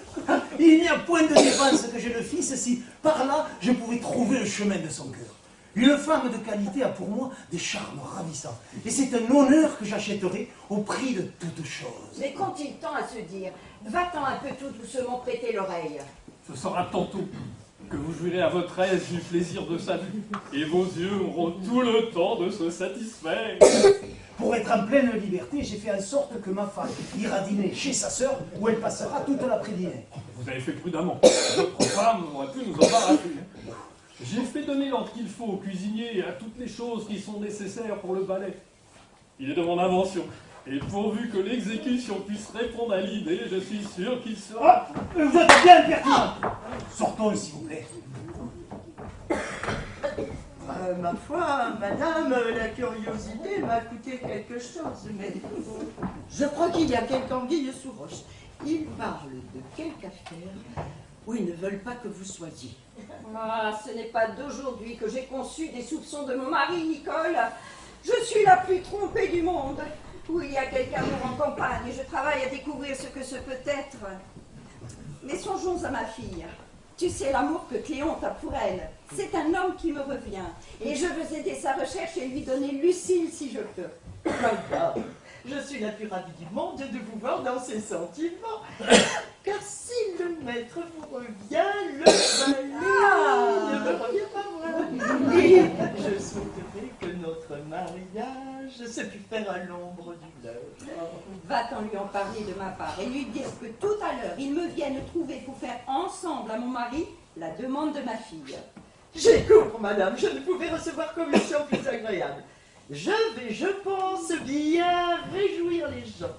Il n'y a point de défense que je ne fisse si, par là, je pouvais trouver le chemin de son cœur. Une femme de qualité a pour moi des charmes ravissants. Et c'est un honneur que j'achèterai au prix de toute chose. Mais qu'ont-ils tant à se dire? Va-t'en un peu tout doucement prêter l'oreille. Ce sera tantôt que vous jouirez à votre aise du plaisir de sa vue, et vos yeux auront tout le temps de se satisfaire. Pour être en pleine liberté, j'ai fait en sorte que ma femme ira dîner chez sa sœur, où elle passera toute l'après-dînée. Vous avez fait prudemment. Votre femme aurait pu nous embarrasser. J'ai fait donner l'ordre qu'il faut au cuisinier et à toutes les choses qui sont nécessaires pour le ballet. Il est de mon invention. Et pourvu que l'exécution puisse répondre à l'idée, je suis sûr qu'il sera... Ah, vous êtes bien impertinent. Sortons, s'il vous plaît. Ma foi, madame, la curiosité m'a coûté quelque chose, mais je crois qu'il y a quelque anguille sous roche. Ils parlent de quelque affaire où ils ne veulent pas que vous soyez. Ah, ce n'est pas d'aujourd'hui que j'ai conçu des soupçons de mon mari, Nicole. Je suis la plus trompée du monde. Où il y a quelque amour en campagne, je travaille à découvrir ce que ce peut être. Mais songeons à ma fille. Tu sais l'amour que Cléon a pour elle. C'est un homme qui me revient. Et je veux aider sa recherche et lui donner Lucille si je peux. Voilà. Je suis la plus ravie du monde de vous voir dans ces sentiments. Car si le maître vous revient, le valet ne me revient pas moi. Et je souhaiterais que notre mariage se pût faire à l'ombre du leur. Va-t'en lui en parler de ma part et lui dire que tout à l'heure, ils me viennent trouver pour faire ensemble à mon mari la demande de ma fille. J'ai cours, madame, je ne pouvais recevoir commission plus agréable. Je vais, je pense, bien réjouir les gens.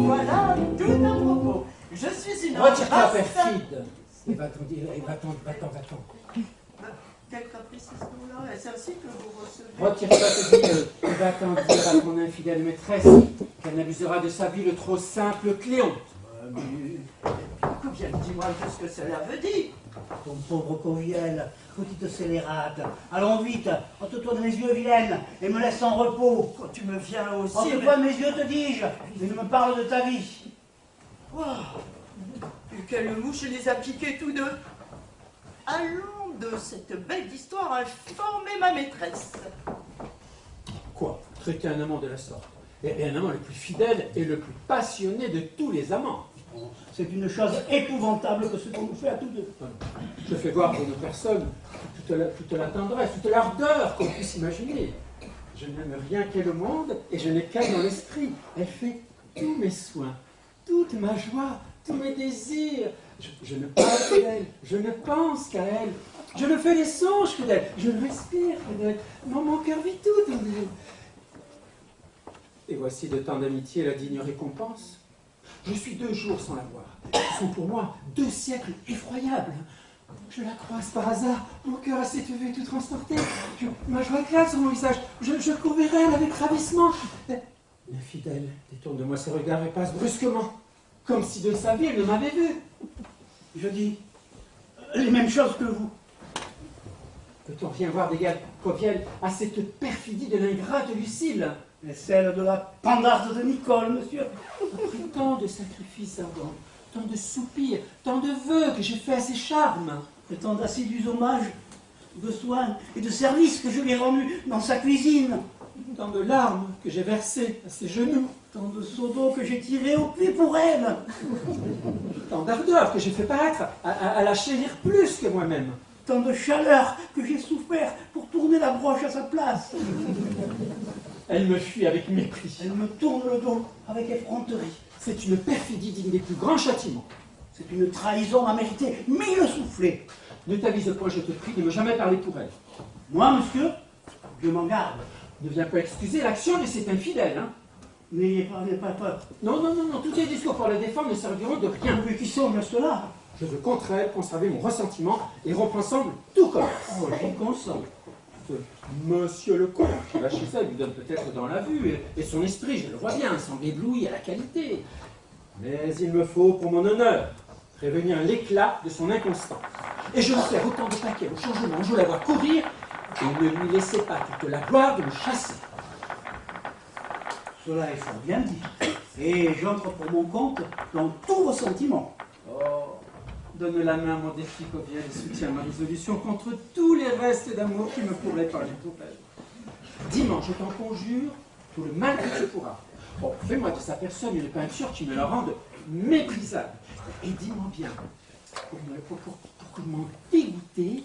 Voilà tout à propos. Je suis une Retire-toi, race- perfide. Et va-t'en dire, et va-t'en. Quel caprice est ce nom-là? Est-ce ainsi que vous recevez? Retire-toi, te dis, et va-t'en dire à ton infidèle maîtresse qu'elle n'abusera de sa vie le trop simple Cléon. Coviel, dis-moi qu'est-ce que cela veut dire? Ton pauvre Coviel, petite scélérate. Allons vite, ôte-toi de mes yeux, vilaine, et me laisse en repos. Quand tu me viens aussi... Ôte-toi de mes yeux, te dis-je, et ne me parle de ta vie. Oh, quelle mouche les a piqués tous deux. Allons de cette belle histoire informer ma maîtresse. Quoi? Traiter un amant de la sorte? Et un amant le plus fidèle et le plus passionné de tous les amants. C'est une chose épouvantable que ce qu'on nous fait à tous deux. Je fais voir pour nos personnes toute la tendresse, toute l'ardeur qu'on puisse imaginer. Je n'aime rien qu'elle au monde et je n'ai qu'elle dans l'esprit. Elle fait tous mes soins, toute ma joie, tous mes désirs. Je ne parle qu'elle, je ne pense qu'à elle. Je ne fais les songes que d'elle, je ne respire que d'elle. Mon cœur vit tout en elle. Et voici de tant d'amitié la digne récompense. Je suis 2 jours sans la voir. Ce sont pour moi 2 siècles effroyables. Je la croise par hasard, mon cœur s'est élevé tout transporté. Ma joie éclate sur mon visage. Je cours vers elle avec ravissement. L'infidèle détourne de moi ses regards et passe brusquement, comme si de sa vie elle ne m'avait vu. Je dis les mêmes choses que vous. Peut-on rien voir d'égal, Coviel, à cette perfidie de l'ingrate Lucile? Et celle de la pendarde de Nicole, monsieur. Après tant de sacrifices ardents, tant de soupirs, tant de vœux que j'ai faits à ses charmes. Et tant d'assidus hommages, de soins et de services que je lui ai rendus dans sa cuisine. Tant de larmes que j'ai versées à ses genoux. Tant de seaux d'eau que j'ai tirés au puits pour elle. Tant d'ardeur que j'ai fait paraître à la chérir plus que moi-même. Tant de chaleur que j'ai souffert pour tourner la broche à sa place. Elle me fuit avec mépris. Elle me tourne le dos avec effronterie. C'est une perfidie digne des plus grands châtiments. C'est une trahison à mériter 1000 soufflets. Ne t'avise point, je te prie, de ne jamais parler pour elle. Moi, monsieur, je m'en garde. Ne viens pas excuser l'action de cet infidèle, hein. N'ayez pas peur. Non, tous tes discours pour la défendre ne serviront de rien. Mais qui sont cela? Je veux contre elle conserver mon ressentiment et rompre ensemble tout commerce. Oh, j'y consens. Monsieur le comte, qui va chez elle, lui donne peut-être dans la vue, et son esprit, je le vois bien, semble ébloui à la qualité. Mais il me faut, pour mon honneur, prévenir l'éclat de son inconstance. Et je veux faire autant de paquets au changement, je veux la voir courir, et ne lui laissez pas toute la gloire de me chasser. Cela est fort bien dit. Et j'entre pour mon compte dans tous vos sentiments. Oh, donne la main à mon défi, Coviel, et soutiens ma résolution contre tous les restes d'amour qui me pourraient parler tout elle. Dimanche, je t'en conjure, tout le mal que tu pourras. Oh, fais-moi de sa personne une peinture qui me la rende méprisable. Et dis-moi bien, pour m'en dégoûter,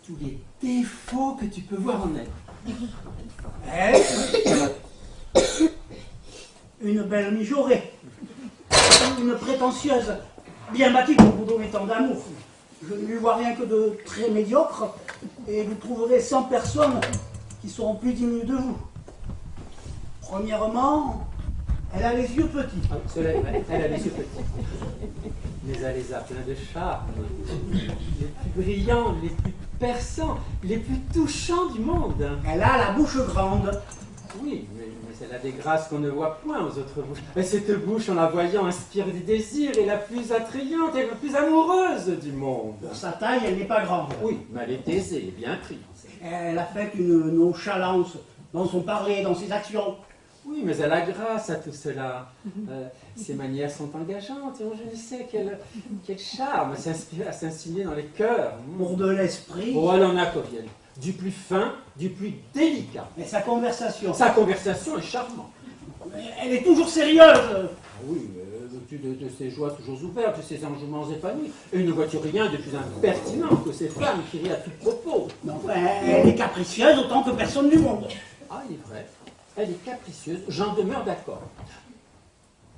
tous les défauts que tu peux voir en elle. Une belle mijaurée. Une prétentieuse. Bien bâtie pour vous donner tant d'amour. Je ne lui vois rien que de très médiocre, et vous trouverez 100 personnes qui seront plus dignes de vous. Premièrement, elle a les yeux petits. Ah, cela est vrai, elle a les yeux petits. Mais elle les a pleins de charme. Les plus brillants, les plus perçants, les plus touchants du monde. Elle a la bouche grande. Oui, mais elle a des grâces qu'on ne voit point aux autres bouches. Et cette bouche, en la voyant, inspire des désirs, est la plus attrayante et la plus amoureuse du monde. Pour sa taille, elle n'est pas grande. Oui, mais elle est aisée et bien prise. Elle a fait une nonchalance dans son parler, dans ses actions. Oui, mais elle a grâce à tout cela. Ses manières sont engageantes. Et je ne sais quel charme à s'insigner dans les cœurs. Pour de l'esprit. Oh, elle en a, Coviel. du plus fin, du plus délicat. Et sa conversation? Sa conversation est charmante. Elle est toujours sérieuse. Oui, de ses joies toujours ouvertes, de ses enjouements épanouis. Et ne vois-tu rien de plus impertinent que ces femmes qui rient à tout propos? Non, elle est capricieuse autant que personne du monde. Ah, il est vrai, elle est capricieuse, j'en demeure d'accord.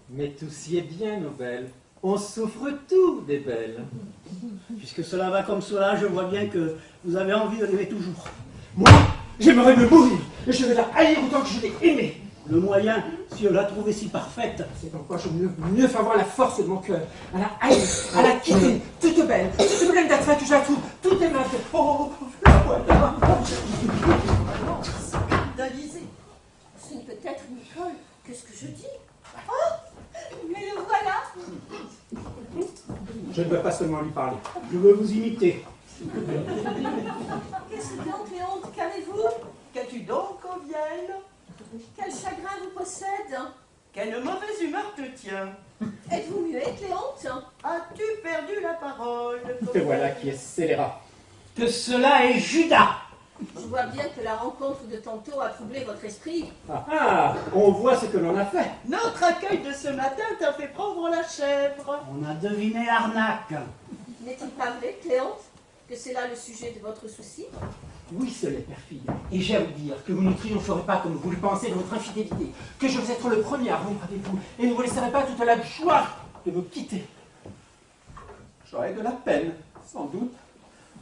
Mais tout s'y est bien, nos belles. On souffre tout des belles. Puisque cela va comme cela, je vois bien que vous avez envie de l'aimer toujours. Moi, j'aimerais me mourir, et je vais la haïr autant que je l'ai aimée. Le moyen, si on l'a trouvée si parfaite. C'est pourquoi je veux mieux faire voir la force de mon cœur, à la haïr, à la quitter, toute belle, toute pleine d'attrait que je la trouve, tout est mal fait. Oh, la voilà. Scandalisé. Ce n'est peut-être, Nicole, que ce que je dis. Oh, mais le voilà. Je ne veux pas seulement lui parler. Je veux vous imiter. Qu'est-ce donc, Cléante, qu'avez-vous? Qu'as-tu donc, Covielle? Quel chagrin vous possède? Quelle mauvaise humeur te tient? Êtes-vous muet, Cléante? As-tu perdu la parole? Te voilà qui est scélérat. Que cela est Judas. Je vois bien que la rencontre de tantôt a troublé votre esprit. Ah, on voit ce que l'on a fait. Notre accueil de ce matin t'a fait prendre la chèvre. On a deviné l'arnaque. N'est-il pas vrai, Cléante, que c'est là le sujet de votre souci? Oui, ce l'est, perfide. Et j'aime dire que vous ne triompherez pas comme vous le pensez de votre infidélité, que je vais être le premier à rompre avec vous, et ne vous laisserai pas toute la joie de me quitter. J'aurai de la peine, sans doute,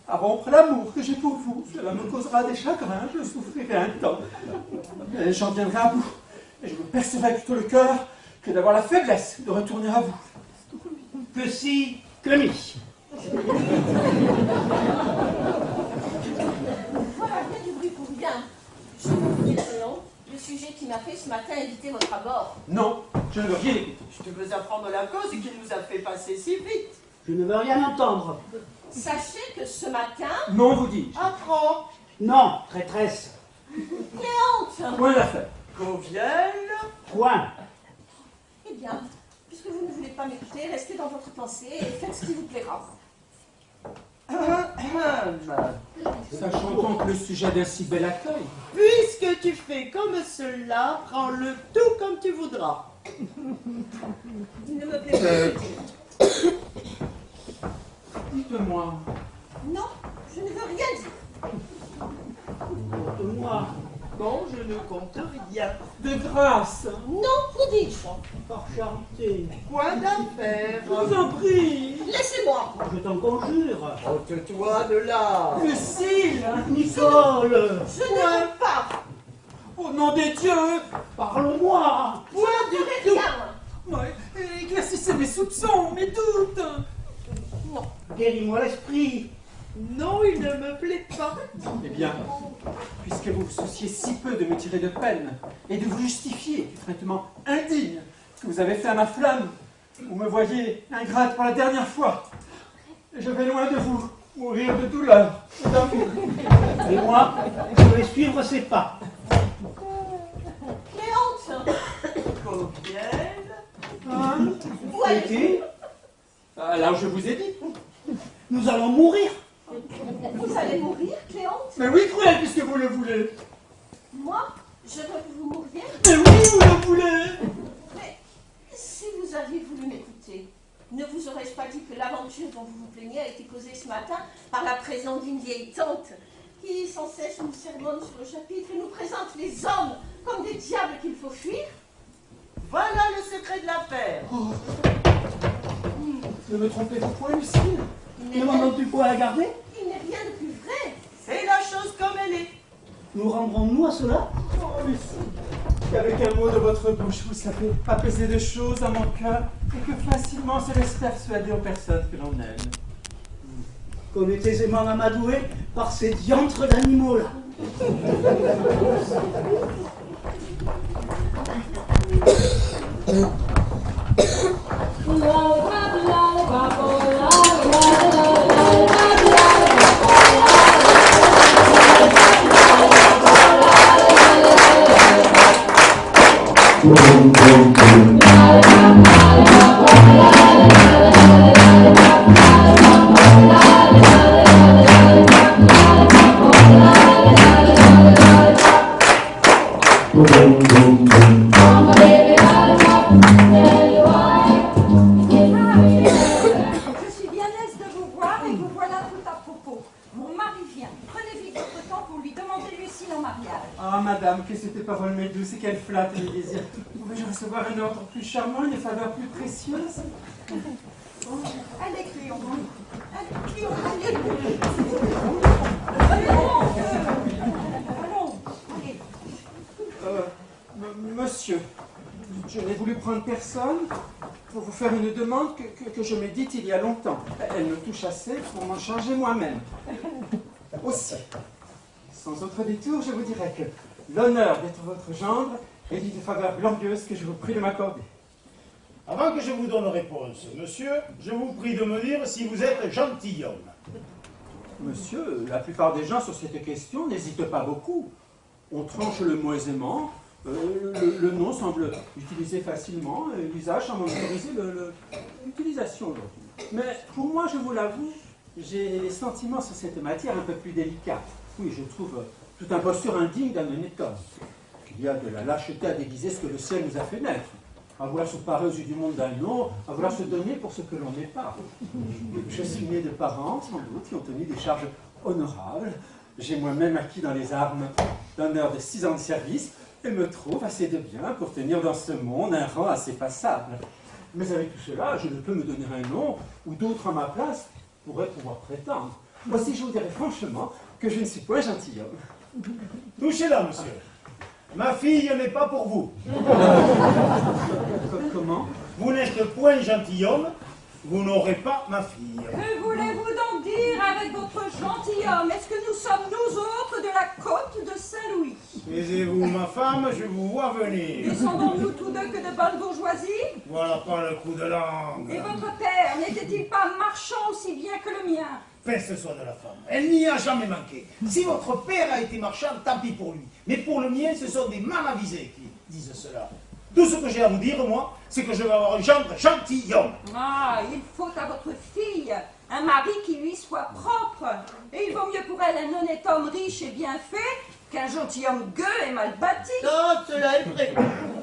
à rompre l'amour que j'ai pour vous. Cela me causera des chagrins, je souffrirai un temps. Mais j'en viendrai à bout, et je me percerai plutôt le cœur que d'avoir la faiblesse de retourner à vous. Que si, que mi. Voilà bien du bruit pour rien. Je vous dis, Cléante, le sujet qui m'a fait ce matin éviter votre abord. Non, je ne veux rien écouter. Je te veux apprendre la cause qui nous a fait passer si vite. Je ne veux rien entendre. Sachez que ce matin, Non, vous dis-je. Apprends. Non, traîtresse. Cléante, Point d'affaire. Covielle. Point. eh bien, puisque vous ne voulez pas m'écouter, restez dans votre pensée et faites ce qui vous plaira. Sachant donc le sujet d'un si bel accueil. Puisque tu fais comme cela, prends-le tout comme tu voudras. Il ne me plaît pas. Dites-moi, Non, je ne veux rien dire. Compte-moi. Bon, je ne compte rien. de grâce, Non, vous dis-je. Par charité. Point d'affaire. je vous en prie, Laissez-moi. Je t'en conjure. Ôte-toi de là. Lucille, Nicole. Je ne veux pas. au nom des dieux, Parle-moi. Point Je du ne veux tout. rien. ouais, éclaircissez mes soupçons, mes doutes. Non. Guéris-moi l'esprit. Non, il ne me plaît pas. Eh bien, puisque vous vous souciez si peu de me tirer de peine et de vous justifier du traitement indigne que vous avez fait à ma flamme, vous me voyez ingrate pour la dernière fois. Et je vais loin de vous, mourir de douleur et d'amour. Et moi, je vais suivre ses pas. Cléante, Covielle. Hein? où allez-vous? Et Là où je vous ai dit. nous allons mourir. Vous allez mourir, Cléante? Mais oui, cruel, puisque vous le voulez. Moi, je veux que vous mouriez. Mais oui, vous le voulez. Mais si vous aviez voulu m'écouter, ne vous aurais-je pas dit que l'aventure dont vous vous plaignez a été causée ce matin par la présence d'une vieille tante qui sans cesse nous sermonne sur le chapitre et nous présente les hommes comme des diables qu'il faut fuir? Voilà le secret de l'affaire. Ne me trompez-vous point, Lucille. Il Ne n'est rien, m'entends-tu pas à garder? il n'est rien de plus vrai. C'est la chose comme elle est. Nous rendrons-nous à cela? Oh, Lucille, qu'avec un mot de votre bouche, vous savez apaiser des choses à mon cœur et que facilement se laisse persuader aux personnes que l'on aime. Qu'on est aisément amadoué par ces diantres d'animaux-là. La je sais qu'elle flatte mes désirs. Pouvais-je recevoir un ordre plus charmant, une faveur plus précieuse? Allez, Cléon. Allez, Cléon, allez. Allons, allez. Monsieur, je n'ai voulu prendre personne pour vous faire une demande que je médite il y a longtemps. Elle me touche assez pour m'en charger moi-même. Aussi, sans autre détour, je vous dirais que l'honneur d'être votre gendre est une faveur glorieuse que je vous prie de m'accorder. Avant que je vous donne réponse, monsieur, je vous prie de me dire si vous êtes gentilhomme. Monsieur, la plupart des gens sur cette question n'hésitent pas beaucoup. On tranche le mot aisément. Le nom semble utilisé facilement. L'usage semble autoriser l'utilisation aujourd'hui. Mais pour moi, je vous l'avoue, j'ai des sentiments sur cette matière un peu plus délicate. Oui, je trouve toute imposture indigne d'un honnête homme. Il y a de la lâcheté à déguiser ce que le ciel nous a fait naître. À vouloir se parer aux yeux du monde d'un nom, à vouloir se donner pour ce que l'on n'est pas. Je suis né de parents, sans doute, qui ont tenu des charges honorables. J'ai moi-même acquis dans les armes l'honneur de 6 ans de service et me trouve assez de bien pour tenir dans ce monde un rang assez passable. Mais avec tout cela, je ne peux me donner un nom où d'autres à ma place pourraient pouvoir prétendre. Aussi, je vous dirais franchement que je ne suis point gentilhomme. Touchez-la, monsieur. Ma fille n'est pas pour vous. Comment? Vous n'êtes point gentilhomme, vous n'aurez pas ma fille. Que voulez-vous donc dire avec votre gentilhomme? Est-ce que nous sommes nous autres de la côte de Saint-Louis? Taisez-vous, ma femme, je vous vois venir. Descendons-nous tous deux que de bonne bourgeoisie? Voilà pas le coup de langue. Et votre père n'était-il pas marchand aussi bien que le mien? Paix ce soit de la femme. Elle n'y a jamais manqué. Si votre père a été marchand, tant pis pour lui. Mais pour le mien, ce sont des mal avisés qui disent cela. Tout ce que j'ai à vous dire, moi, c'est que je vais avoir un gendre gentilhomme. Ah, il faut à votre fille un mari qui lui soit propre. Et il vaut mieux pour elle un honnête homme riche et bien fait qu'un gentilhomme gueux et mal bâti. Non, cela est vrai.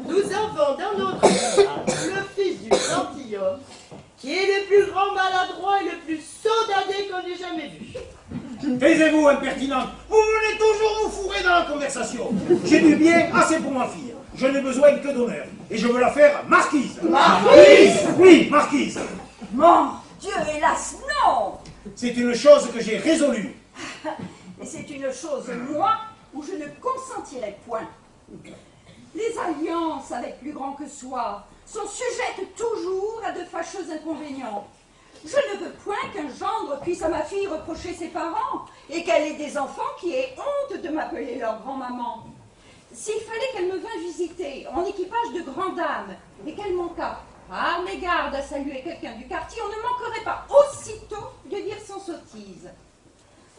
Nous avons dans notre état le fils du gentilhomme, qui est le plus grand maladroit et le plus saudadé qu'on ait jamais vu. Taisez-vous, impertinente. Vous venez toujours vous fourrer dans la conversation. J'ai du bien assez pour ma fille. Je n'ai besoin que d'honneur. Et je veux la faire marquise. Marquise? Oui, marquise. Mon Dieu, hélas, non. C'est une chose que j'ai résolue. Et c'est une chose, moi, où je ne consentirai point. Les alliances avec plus grand que soi sont sujettes toujours à de fâcheux inconvénients. Je ne veux point qu'un gendre puisse à ma fille reprocher ses parents et qu'elle ait des enfants qui aient honte de m'appeler leur grand-maman. S'il fallait qu'elle me vînt visiter en équipage de grande dame et qu'elle manquât par mégarde à saluer quelqu'un du quartier, on ne manquerait pas aussitôt de dire sans sottise.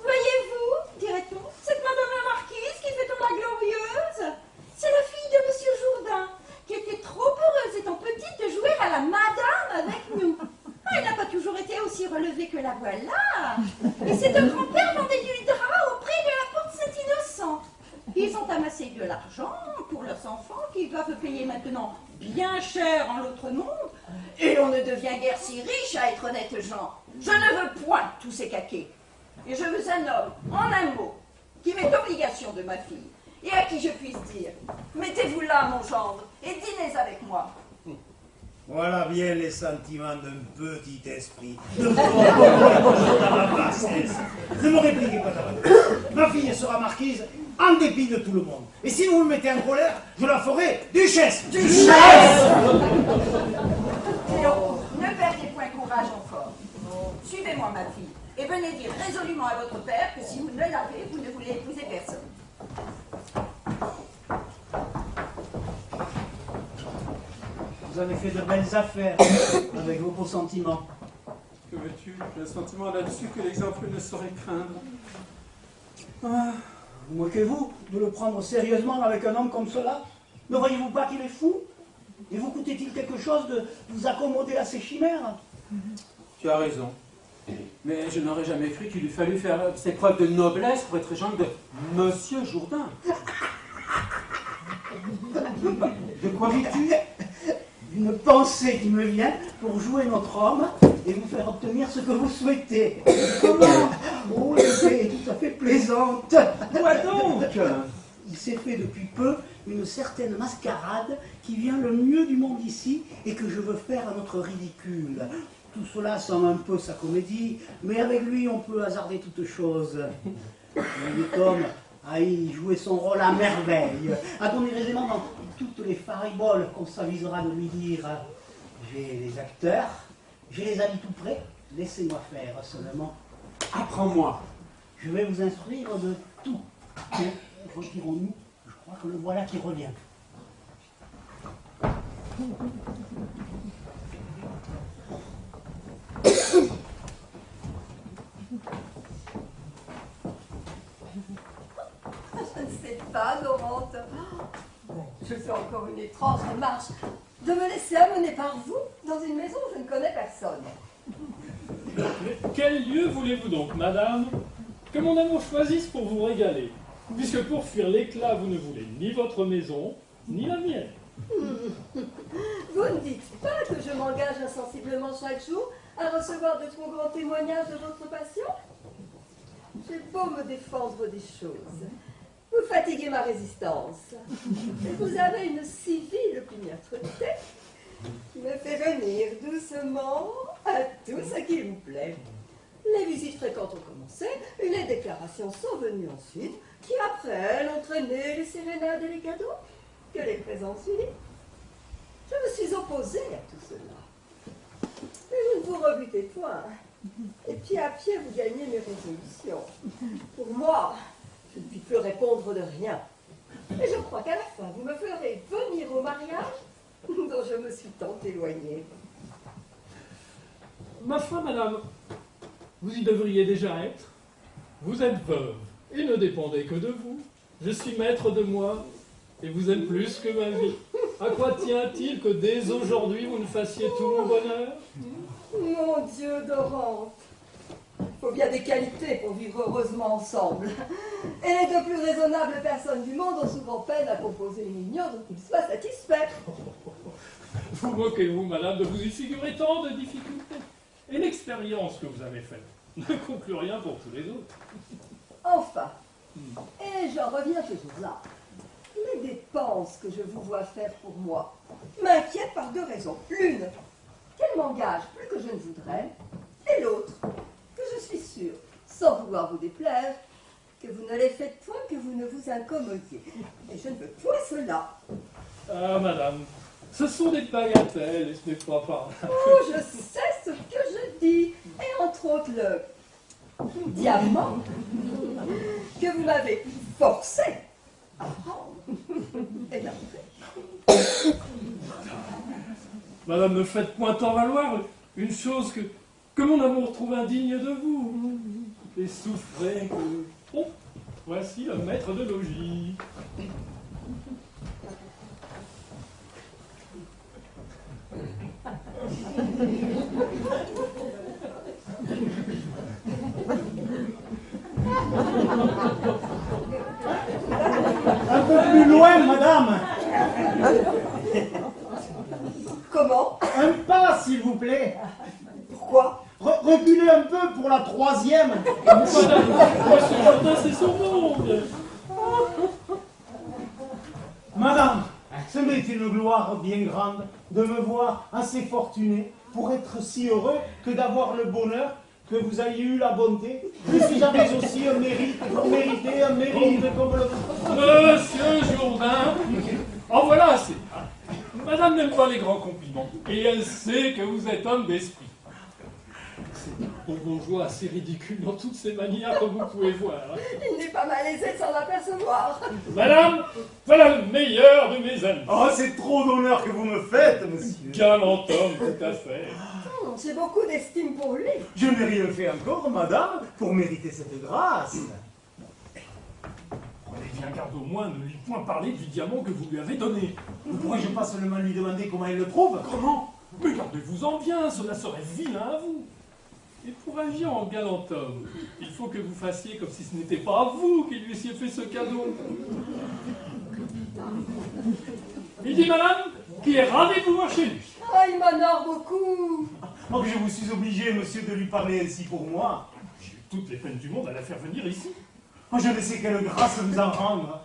Voyez-vous, dirait-on, cette madame la marquise qui fait la glorieuse, c'est la fille de monsieur Jourdain, qui était trop heureuse étant petite de jouer à la madame avec nous. Ah, elle n'a pas toujours été aussi relevée que la voilà. Et ses deux grands-pères vendaient du drap au prix de la porte Saint-Innocent. Ils ont amassé de l'argent pour leurs enfants qu'ils doivent payer maintenant bien cher en l'autre monde. Et on ne devient guère si riche à être honnête gens. Je ne veux point tous ces caquets. Et je veux un homme, en un mot, qui m'est obligation de ma fille, et à qui je puisse dire, mettez-vous là, mon gendre, et dînez avec moi. Voilà bien les sentiments d'un petit esprit. De dans la bassesse. Ne me répliquez pas davantage. Ma fille sera marquise en dépit de tout le monde. Et si vous me mettez en colère, je la ferai duchesse. Duchesse! Cléon, ne perdez point courage encore. Suivez-moi, ma fille, et venez dire résolument à votre père que si vous ne l'avez, vous ne voulez épouser personne. Vous avez fait de belles affaires avec vos beaux sentiments. Que veux-tu? J'ai un sentiment là-dessus que l'exemple ne saurait craindre. Ah, Vous moquez-vous de le prendre sérieusement avec un homme comme cela? Ne voyez-vous pas qu'il est fou? Et vous coûtait-il quelque chose de vous accommoder à ses chimères? tu as raison. Mais je n'aurais jamais cru qu'il eût fallu faire ses preuves de noblesse pour être gendre de Monsieur Jourdain. De quoi vis-tu? Une pensée qui me vient pour jouer notre homme et vous faire obtenir ce que vous souhaitez. Comment? Oh, l'idée est tout à fait plaisante. Quoi donc? Il s'est fait depuis peu une certaine mascarade qui vient le mieux du monde ici et que je veux faire à notre ridicule. Tout cela semble un peu sa comédie, mais avec lui on peut hasarder toutes choses. Le Tom a y joué son rôle à merveille, a donné aisément dans toutes les fariboles qu'on s'avisera de lui dire. J'ai les acteurs, j'ai les amis tout près, laissez-moi faire seulement. Apprends-moi. Je vais vous instruire de tout. Mais, retirons-nous, je crois que le voilà qui revient. Je ne sais pas, Dorante. Je fais encore une étrange démarche de me laisser amener par vous dans une maison où je ne connais personne. Mais quel lieu voulez-vous donc, madame, que mon amour choisisse pour vous régaler, puisque pour fuir l'éclat, vous ne voulez ni votre maison, ni la mienne. Vous ne dites pas que je m'engage insensiblement chaque jour à recevoir de trop grands témoignages de votre passion? J'ai beau me défendre des choses. Vous fatiguez ma résistance. Et vous avez une si vile opiniâtreté qui me fait venir doucement à tout ce qui vous plaît. Les visites fréquentes ont commencé, et les déclarations sont venues ensuite, qui après elles ont traîné les sérénades et les cadeaux, que les présents suivis. Je me suis opposée à tout cela. Mais vous ne vous rebutez point. Et pied à pied, vous gagnez mes résolutions. Pour moi, je ne puis plus répondre de rien. Et je crois qu'à la fin, vous me ferez venir au mariage dont je me suis tant éloignée. Ma foi, madame, vous y devriez déjà être. Vous êtes veuve, et ne dépendez que de vous. Je suis maître de moi, et vous êtes plus que ma vie. À quoi tient-il que dès aujourd'hui, vous ne fassiez tout mon bonheur? Mon Dieu, Dorante, il faut bien des qualités pour vivre heureusement ensemble. Et les deux plus raisonnables personnes du monde ont souvent peine à composer une union dont ils soient satisfaits. Vous moquez-vous, madame, de vous y figurer tant de difficultés. Et l'expérience que vous avez faite ne conclut rien pour tous les autres. Enfin, et j'en reviens toujours là, les dépenses que je vous vois faire pour moi m'inquiètent par deux raisons. L'une, qu'elles m'engagent plus que je ne voudrais, et l'autre, que je suis sûre, sans vouloir vous déplaire, que vous ne les faites point que vous ne vous incommodiez. Et je ne veux point cela. Ah, madame, ce sont des bagatelles, et ce n'est pas par là. Oh, je sais ce que je dis, et entre autres le diamant que vous m'avez forcé à prendre et d'arriver. Madame, ne faites point en valoir une chose que mon amour trouve indigne de vous. Et souffrez que... Oh, voici le maître de logis. Un peu plus loin, madame. Comment? Un pas, s'il vous plaît. Pourquoi? Reculez un peu pour la troisième. Madame, monsieur Jourdain, c'est son monde. Madame, ce m'est une gloire bien grande de me voir assez fortuné pour être si heureux que d'avoir le bonheur que vous ayez eu la bonté. Si j'avais aussi un mérite pour mériter un mérite comme le... Monsieur Jourdain, en voilà assez. Madame n'aime pas les grands compliments, et elle sait que vous êtes homme d'esprit. C'est un bon bourgeois assez ridicule dans toutes ses manières, comme vous pouvez voir. Il n'est pas malaisé de s'en apercevoir. Madame, voilà le meilleur de mes amis. Oh, c'est trop d'honneur que vous me faites, monsieur. Galant homme, tout à fait. J'ai beaucoup d'estime pour lui. Je n'ai rien fait encore, madame, pour mériter cette grâce. Prenez bien garde au moins, ne lui point parler du diamant que vous lui avez donné. Ne pourrais-je pas seulement lui demander comment il le trouve? Comment? Mais gardez-vous-en bien, cela serait vilain à vous. Et pour agir en galant homme, il faut que vous fassiez comme si ce n'était pas vous qui lui eussiez fait ce cadeau. Il dit, madame, qu'il est ravi de vous voir chez lui. Ah, il m'honore beaucoup. Oh, je vous suis obligé, monsieur, de lui parler ainsi pour moi. J'ai eu toutes les peines du monde à la faire venir ici. Oh, je ne sais quelle grâce vous en rendre.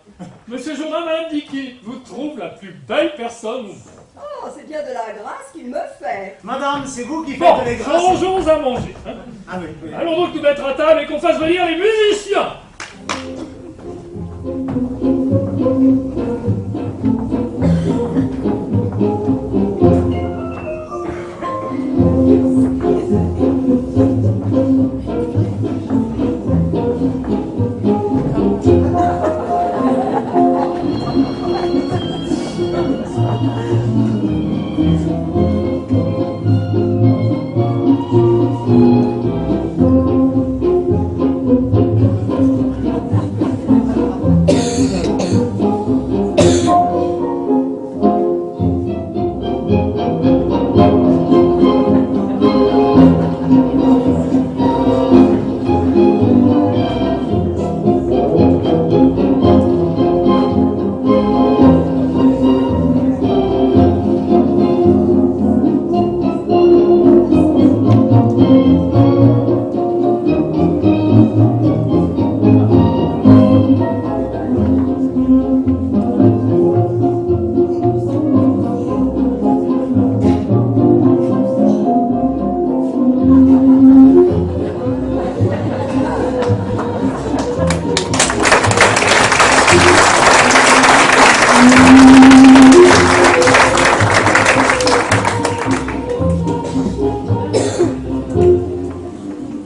Monsieur Jourdain m'a indiqué, vous trouve la plus belle personne. Oh, c'est bien de la grâce qu'il me fait. Madame, c'est vous qui Bon, faites les grâces. changeons à manger. Hein. Ah oui, oui. Allons donc nous mettre à table et qu'on fasse venir les musiciens.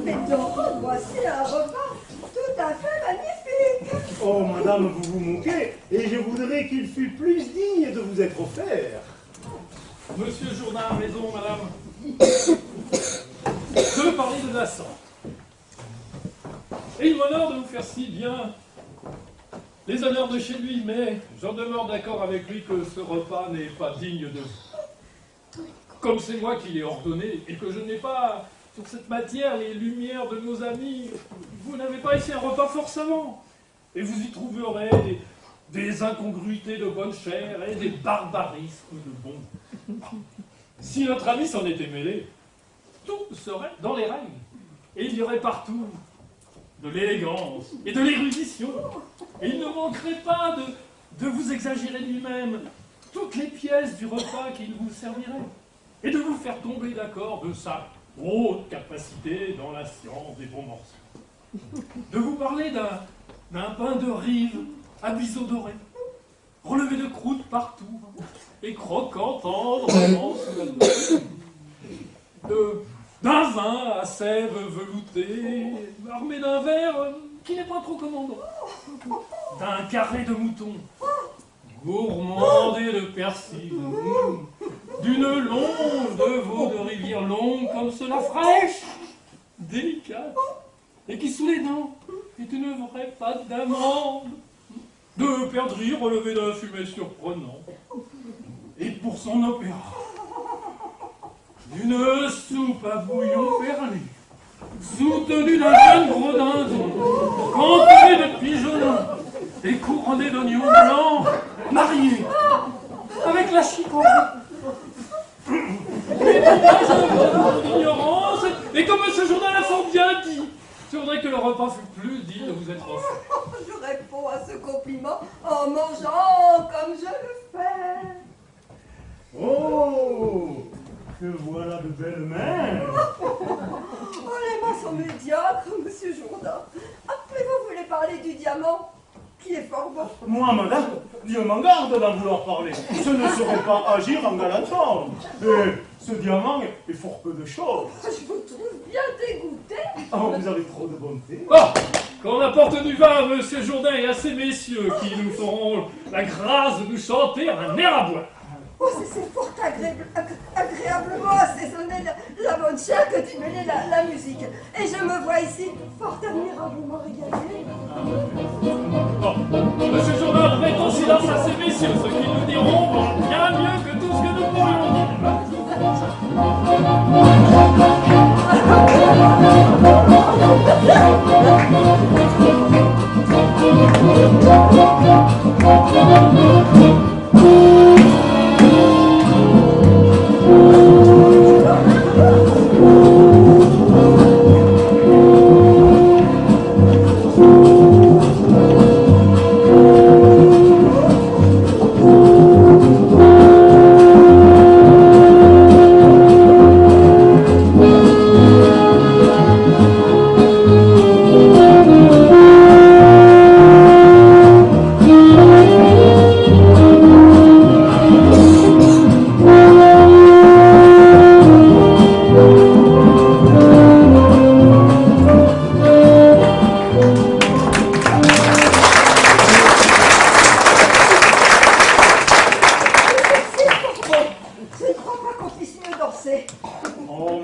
Mais donc, voici un repas tout à fait magnifique. Oh, madame, vous vous moquez, et je voudrais qu'il fût plus digne de vous être offert. Monsieur Jourdain a raison, madame. Je veux parler de Vincent. Et il m'honore de vous faire si bien les honneurs de chez lui, mais j'en demeure d'accord avec lui que ce repas n'est pas digne de vous. Comme c'est moi qui l'ai ordonné et que je n'ai pas sur cette matière les lumières de nos amis, vous n'avez pas ici un repas fort savant. Et vous y trouverez des incongruités de bonne chère et des barbarismes de bon goût. Si notre ami s'en était mêlé, tout serait dans les règles. Et il y aurait partout de l'élégance et de l'érudition. Et il ne manquerait pas de vous exagérer lui-même toutes les pièces du repas qu'il vous servirait. Et de vous faire tomber d'accord de sa haute capacité dans la science des bons morceaux. De vous parler d'un pain de rive à biseau doré, relevé de croûte partout, et croquant tendrement sous la noix. D'un vin à sève veloutée, armé d'un verre qui n'est pas trop commandant. D'un carré de mouton, gourmandé de persil, d'une longe de veau de rivière longue comme cela, fraîche, délicate, et qui sous les dents est une vraie pâte d'amande, de perdrix relevé d'un fumet surprenant, et pour son opéra, d'une soupe à bouillon perlé, soutenue d'un jeune gros dindon, cantonné de pigeonnons et couronné d'oignons blancs, marié avec la chicorée. Ignorance, et comme M. Jourdain l'a fort bien dit, je voudrais que le repas fût plus digne de vous être offert. Je réponds à ce compliment en mangeant comme je le fais. Oh, que voilà de belles mains. Oh, les mains sont médiocres, monsieur Jourdain. Après, vous voulez parler du diamant, qui est fort bon. Moi, madame, Dieu m'en garde d'en vouloir parler. Ce ne serait pas agir en galant homme. Et ce diamant est fort peu de choses. Je vous trouve bien dégoûté. Oh, vous avez trop de bonté. Oh, qu'on apporte du vin à M. Jourdain et à ces messieurs qui nous feront la grâce de nous chanter un air à boire. Oh, c'est fort agréablement assaisonné la bonne chair que tu mêlais la musique. Et je me vois ici fort admirablement régalé. Bon, M. Jourdain, mettons silence à ces messieurs, ce qu'ils nous diront bien mieux que tout ce que nous pourrions dire.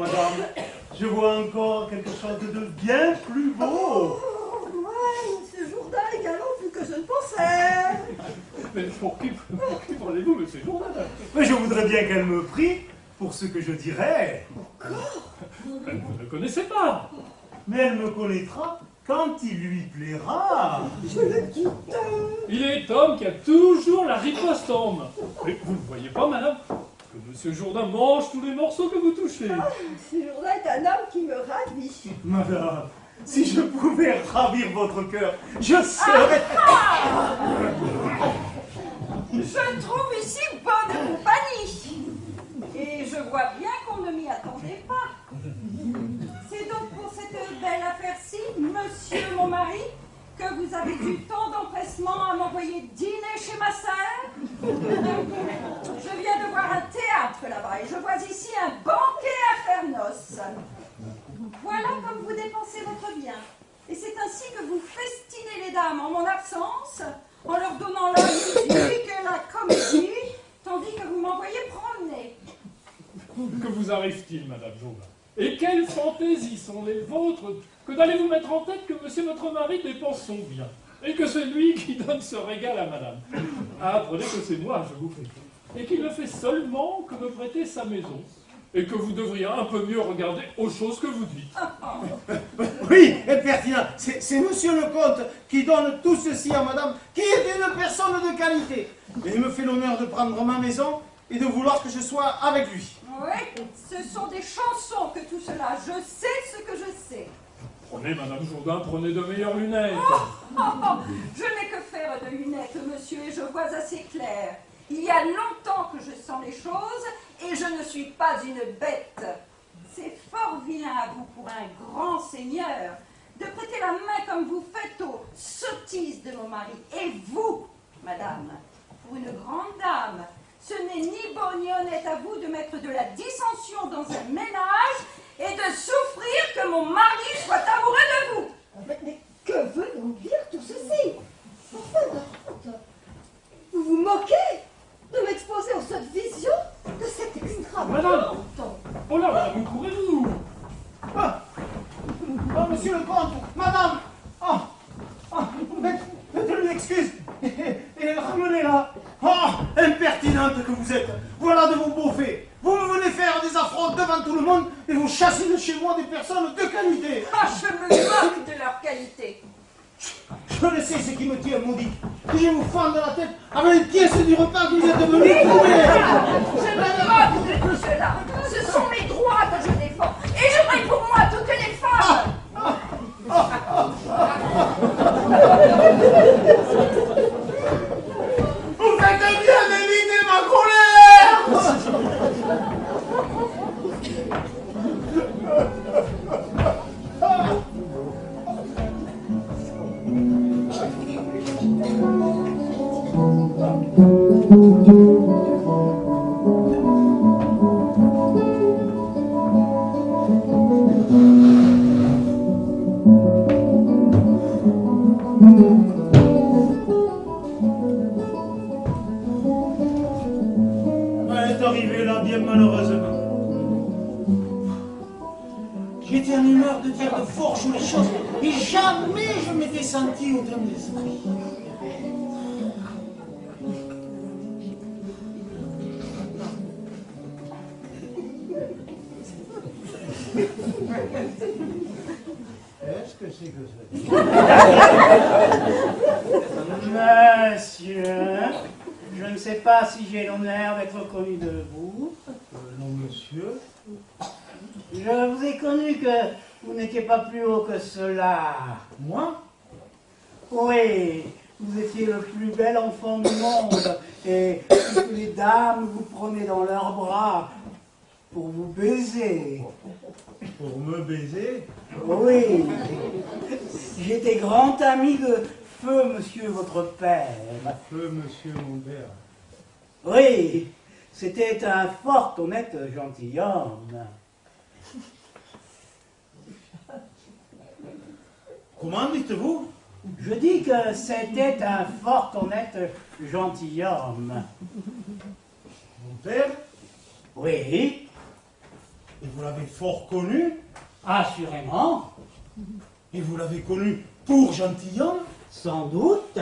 madame, je vois encore quelque chose de bien plus beau. Oh, ouais, monsieur Jourdain est galant plus que je ne pensais. Mais pour qui prenez-vous, monsieur Jourdain? Mais je voudrais bien qu'elle me prie pour ce que je dirais. Ben, vous ne connaissez pas. Mais elle me connaîtra quand il lui plaira. Je le quitte. Il est homme qui a toujours la riposte en main. Mais vous ne voyez pas, madame, que monsieur Jourdain mange tous les morceaux que vous touchez. Monsieur Jourdain est un homme qui me ravit. Madame, si je pouvais ravir votre cœur, je serais... Je trouve ici bonne compagnie. Et je vois bien qu'on ne m'y attendait pas. C'est donc pour cette belle affaire-ci, monsieur mon mari, que vous avez eu tant d'empressement à m'envoyer dîner chez ma sœur. Je viens de voir un théâtre là-bas et je vois ici un banquet à faire noce. Voilà comme vous dépensez votre bien. Et c'est ainsi que vous festinez les dames en mon absence, en leur donnant la musique et la comédie, tandis que vous m'envoyez promener. Que vous arrive-t-il, madame Jourdain? Et quelles fantaisies sont les vôtres que d'aller vous mettre en tête que monsieur votre mari dépense son bien, et que c'est lui qui donne ce régal à madame. Ah, apprenez que c'est moi, je vous fais, et qu'il ne fait seulement que me prêter sa maison, et que vous devriez un peu mieux regarder aux choses que vous dites. Oui, et pertinent, c'est monsieur le comte qui donne tout ceci à madame, qui est une personne de qualité. Et il me fait l'honneur de prendre ma maison et de vouloir que je sois avec lui. Oui, ce sont des chansons que tout cela. Je sais ce que je sais. Prenez, madame Jourdain, prenez de meilleures lunettes. Je n'ai que faire de lunettes, monsieur, et je vois assez clair. Il y a longtemps que je sens les choses, et je ne suis pas une bête. C'est fort vilain à vous pour un grand seigneur de prêter la main comme vous faites aux sottises de mon mari. Et vous, madame, pour une grande dame, ce n'est ni bon ni honnête à vous de mettre de la dissension dans un ménage et de souffrir que mon mari soit amoureux de vous. Mais que veut donc dire tout ceci? Enfin, ma honte. Vous vous moquez de m'exposer aux seules visions de cette extravagante. Oh là, madame, où courez-vous? Oh, monsieur le comte, madame, faites-lui une excuse et ramenez-la. Oh, impertinente que vous êtes. Voilà de vos beaux faits. Vous me venez faire des affrontes devant tout le monde et vous chassez de chez moi des personnes de qualité. Ah, je me moque de leur qualité. Je ne sais ce qui me tient maudit. Que je vous fende la tête avec une pièce du repas que vous êtes venu trouver. Je me moque de tout cela. Ce sont mes droits que je défends. Et je prie pour moi toutes les femmes. Vous faites bien d'éviter ma colère. Elle est arrivée là bien malheureusement. J'étais en humeur de dire de fort jolies choses et jamais je m'étais senti autant d'esprit. Qu'est-ce que c'est que ça? Monsieur, je ne sais pas si j'ai l'honneur d'être connu de vous. Non, monsieur. Je vous ai connu que vous n'étiez pas plus haut que cela. Moi? Oui, vous étiez le plus bel enfant du monde et toutes les dames vous prenaient dans leurs bras pour vous baiser. Pour me baiser? Oui, j'étais grand ami de feu monsieur votre père. Feu, monsieur mon père. Oui, c'était un fort honnête gentilhomme. Comment dites-vous? Je dis que c'était un fort honnête gentilhomme. Mon père? Oui, Et vous l'avez fort connu? Assurément, Et vous l'avez connu pour gentilhomme? sans doute.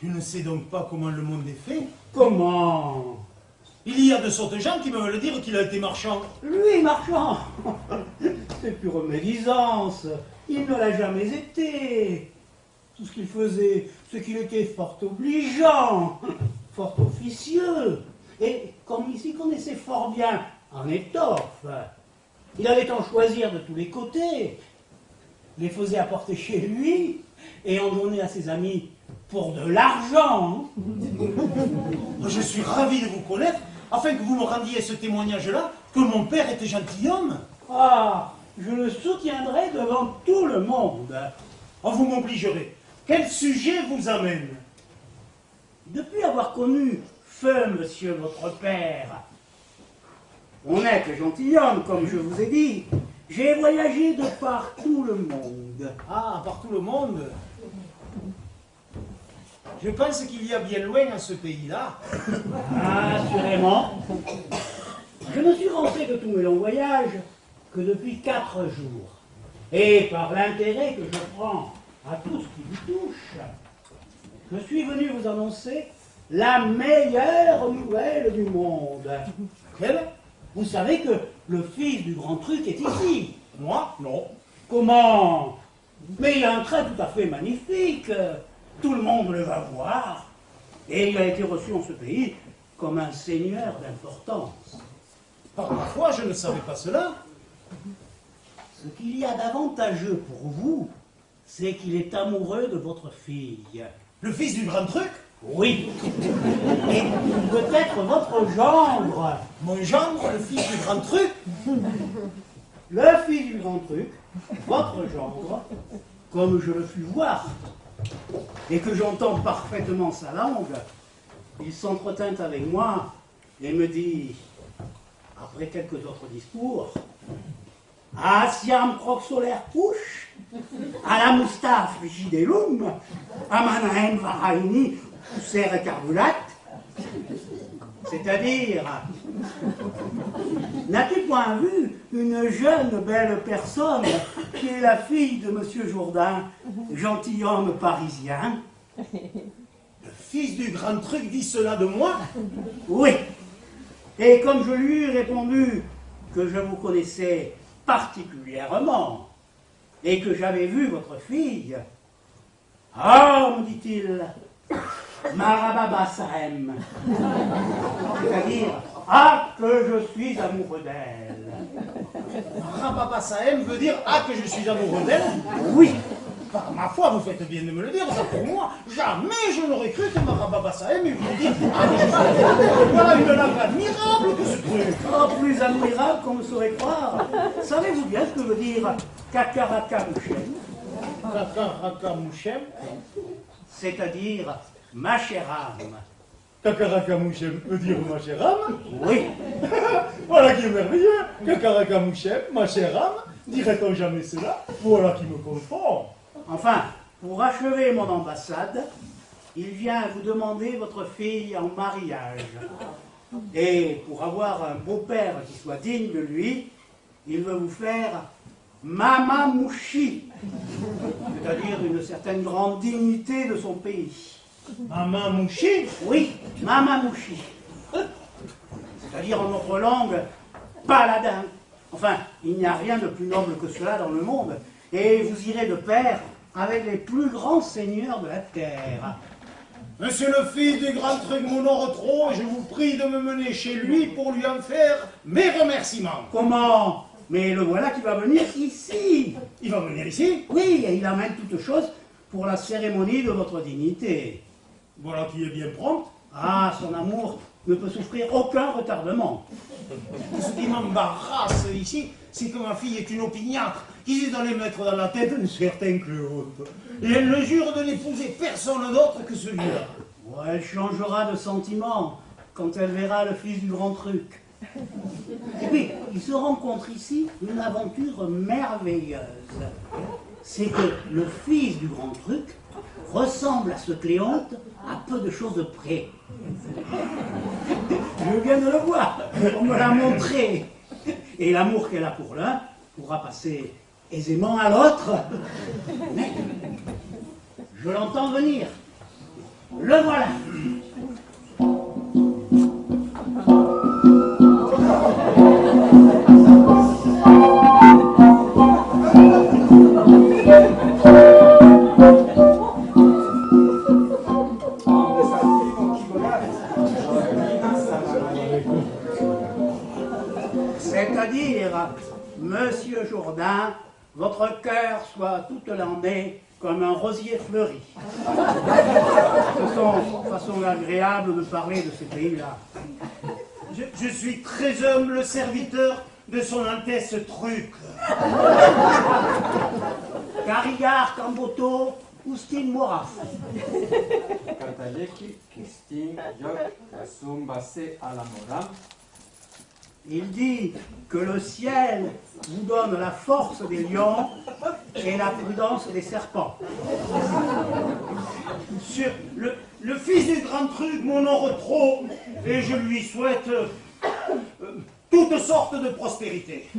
Je ne sais donc pas comment le monde est fait. Comment? Il y a de sortes gens qui me veulent dire qu'il a été marchand. Lui, marchand, c'est pure médisance. Il ne l'a jamais été. Tout ce qu'il faisait, c'est qu'il était fort obligeant, fort officieux. Et comme il s'y connaissait fort bien en étoffe, il allait en choisir de tous les côtés, les faisait apporter chez lui et en donnait à ses amis pour de l'argent. Je suis ravi de vous connaître, afin que vous me rendiez ce témoignage-là, que mon père était gentilhomme. Ah, je le soutiendrai devant tout le monde. Oh, vous m'obligerez. Quel sujet vous amène? Depuis avoir connu feu monsieur votre père, honnête et gentilhomme, comme je vous ai dit, j'ai voyagé de par tout le monde. Ah, par tout le monde. Je pense qu'il y a bien loin à ce pays-là. Assurément. Je ne suis rentré de tous mes longs voyages que depuis 4 jours. Et par l'intérêt que je prends à tout ce qui vous touche, je suis venu vous annoncer la meilleure nouvelle du monde. Quelle? Vous savez que le fils du grand truc est ici. Moi? Non. Comment? Mais il a un trait tout à fait magnifique. Tout le monde le va voir. Et il a été reçu en ce pays comme un seigneur d'importance. Par ma foi, je ne savais pas cela. Ce qu'il y a d'avantageux pour vous, c'est qu'il est amoureux de votre fille. Le fils du grand truc? Oui. Et peut-être votre gendre. Mon gendre, le fils du grand truc? Le fils du grand truc, votre gendre, comme je le fus voir, et que j'entends parfaitement sa langue, il s'entretint avec moi et me dit, après quelques autres discours, Asiam proxolaire push, à la moustache frigidelum, à manahem varaini, serre carbulat, c'est-à-dire, n'as-tu point vu une jeune belle personne qui est la fille de Monsieur Jourdain, gentilhomme parisien? Le fils du grand truc dit cela de moi? Oui. Et comme je lui ai répondu que je vous connaissais particulièrement et que j'avais vu votre fille, ah, me dit-il, Marababa Sahem, c'est-à-dire, ah, que je suis amoureux d'elle. Rababa Sahem veut dire ah que je suis amoureux d'elle? Oui. Par ma foi, vous faites bien de me le dire, ça pour moi. Jamais je n'aurais cru que Marababa Sahem eût voulu dire ah que je suis amoureux d'elle. Voilà une langue admirable que ce truc. Oh, plus admirable qu'on ne saurait croire. Savez-vous bien ce que veut dire Kakaraka Mouchem? Kakaraka Mouchem? C'est-à-dire ma chère âme. Kakaraka Mouchem veut dire ma chère âme? Oui. Voilà qui est merveilleux. Kakaraka Mouchem, ma chère âme, dirait-on jamais cela? Voilà qui me confond. Enfin, pour achever mon ambassade, il vient vous demander votre fille en mariage. Et pour avoir un beau-père qui soit digne de lui, il veut vous faire Mama Mouchi, c'est-à-dire une certaine grande dignité de son pays. Mama Mouchi? Oui, Mama Mouchi. C'est-à-dire en notre langue, paladin. Enfin, il n'y a rien de plus noble que cela dans le monde. Et vous irez de pair avec les plus grands seigneurs de la terre. Monsieur le fils du grand truc Monor trop, je vous prie de me mener chez lui pour lui en faire mes remerciements. Comment? Mais le voilà qui va venir ici. Il va venir ici? Oui, et il amène toute chose pour la cérémonie de votre dignité. Voilà qui est bien prompt. Ah, son amour ne peut souffrir aucun retardement. Ce qui m'embarrasse ici, c'est que ma fille est une opiniâtre qui s'est allée mettre dans la tête un certain Claude. Et elle ne jure de n'épouser personne d'autre que celui-là. Oh, elle changera de sentiment quand elle verra le fils du grand truc. Et puis, il se rencontre ici une aventure merveilleuse. C'est que le fils du grand truc ressemble à ce Cléonte à peu de choses près. Je viens de le voir, on me l'a montré. Et l'amour qu'elle a pour l'un pourra passer aisément à l'autre. Mais je l'entends venir. Le voilà. C'est-à-dire, Monsieur Jourdain, votre cœur soit toute l'année comme un rosier fleuri. Ce sont façons agréables de parler de ces pays-là. Je suis très humble serviteur de son Altesse Truc. Carigard, Camboto, Oustine Moraf. Kataleki, Christine, Yok, Kasum, Bassé, Alamoram. Il dit que le ciel vous donne la force des lions et la prudence des serpents. Sur le fils du grand truc m'honore trop et je lui souhaite toutes sortes de prospérité.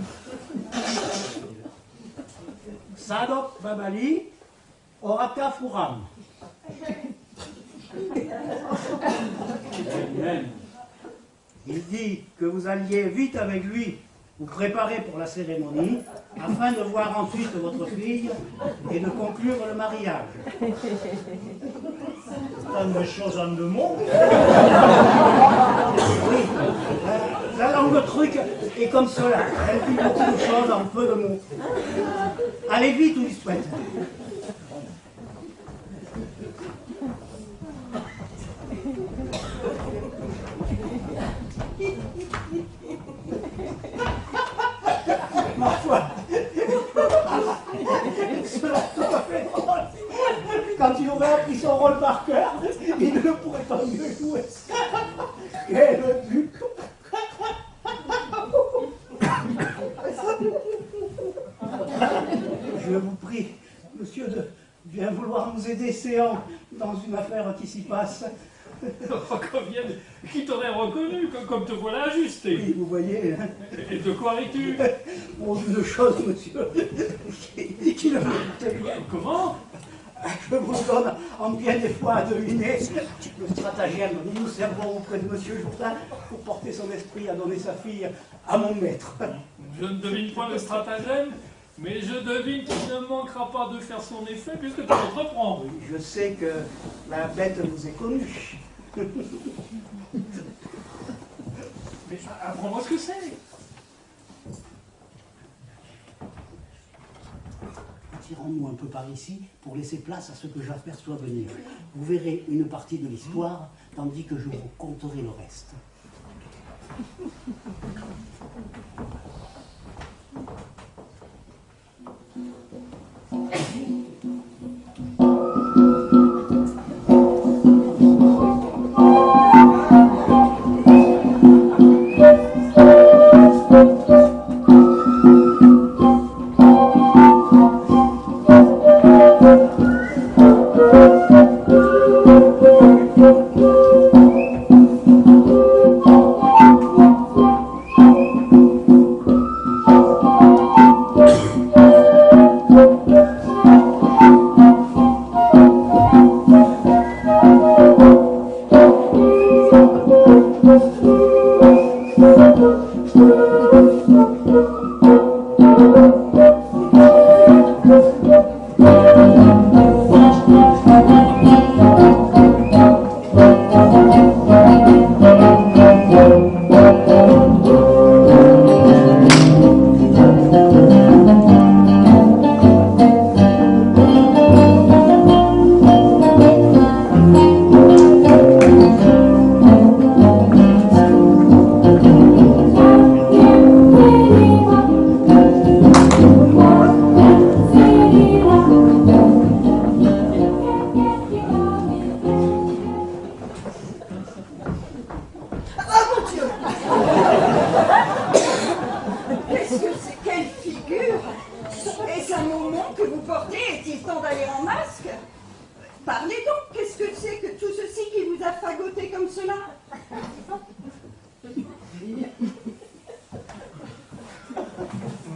Sadok Babali, Oraka Furam. Il dit que vous alliez vite avec lui vous préparer pour la cérémonie afin de voir ensuite votre fille et de conclure le mariage. Tant de choses en deux mots. Oui, la langue truc est comme cela. Elle dit beaucoup de choses en peu de mots. Allez vite, Lisbeth. Ma foi, cela tout à fait drôle. Quand il aurait appris son rôle par cœur, il ne pourrait pas mieux jouer. Quel duc! Je vous prie, monsieur, de bien vouloir nous aider, Séant, dans une affaire qui s'y passe. Qui t'aurait reconnu, comme te voilà ajusté. Oui, vous voyez. Hein. Et de quoi ris-tu? Bon, une chose, monsieur, qui ne me coûte rien. Comment? Je vous donne en bien des fois à deviner le stratagème dont nous servons auprès de monsieur Jourdain pour porter son esprit à donner sa fille à mon maître. Je ne devine point le stratagème, mais je devine qu'il ne manquera pas de faire son effet puisque tu l'entreprends. Oui, je sais que la bête vous est connue. Mais apprends-moi ce que c'est. Tirons-nous un peu par ici pour laisser place à ce que j'aperçois venir. Vous verrez une partie de l'histoire, tandis que je vous conterai le reste.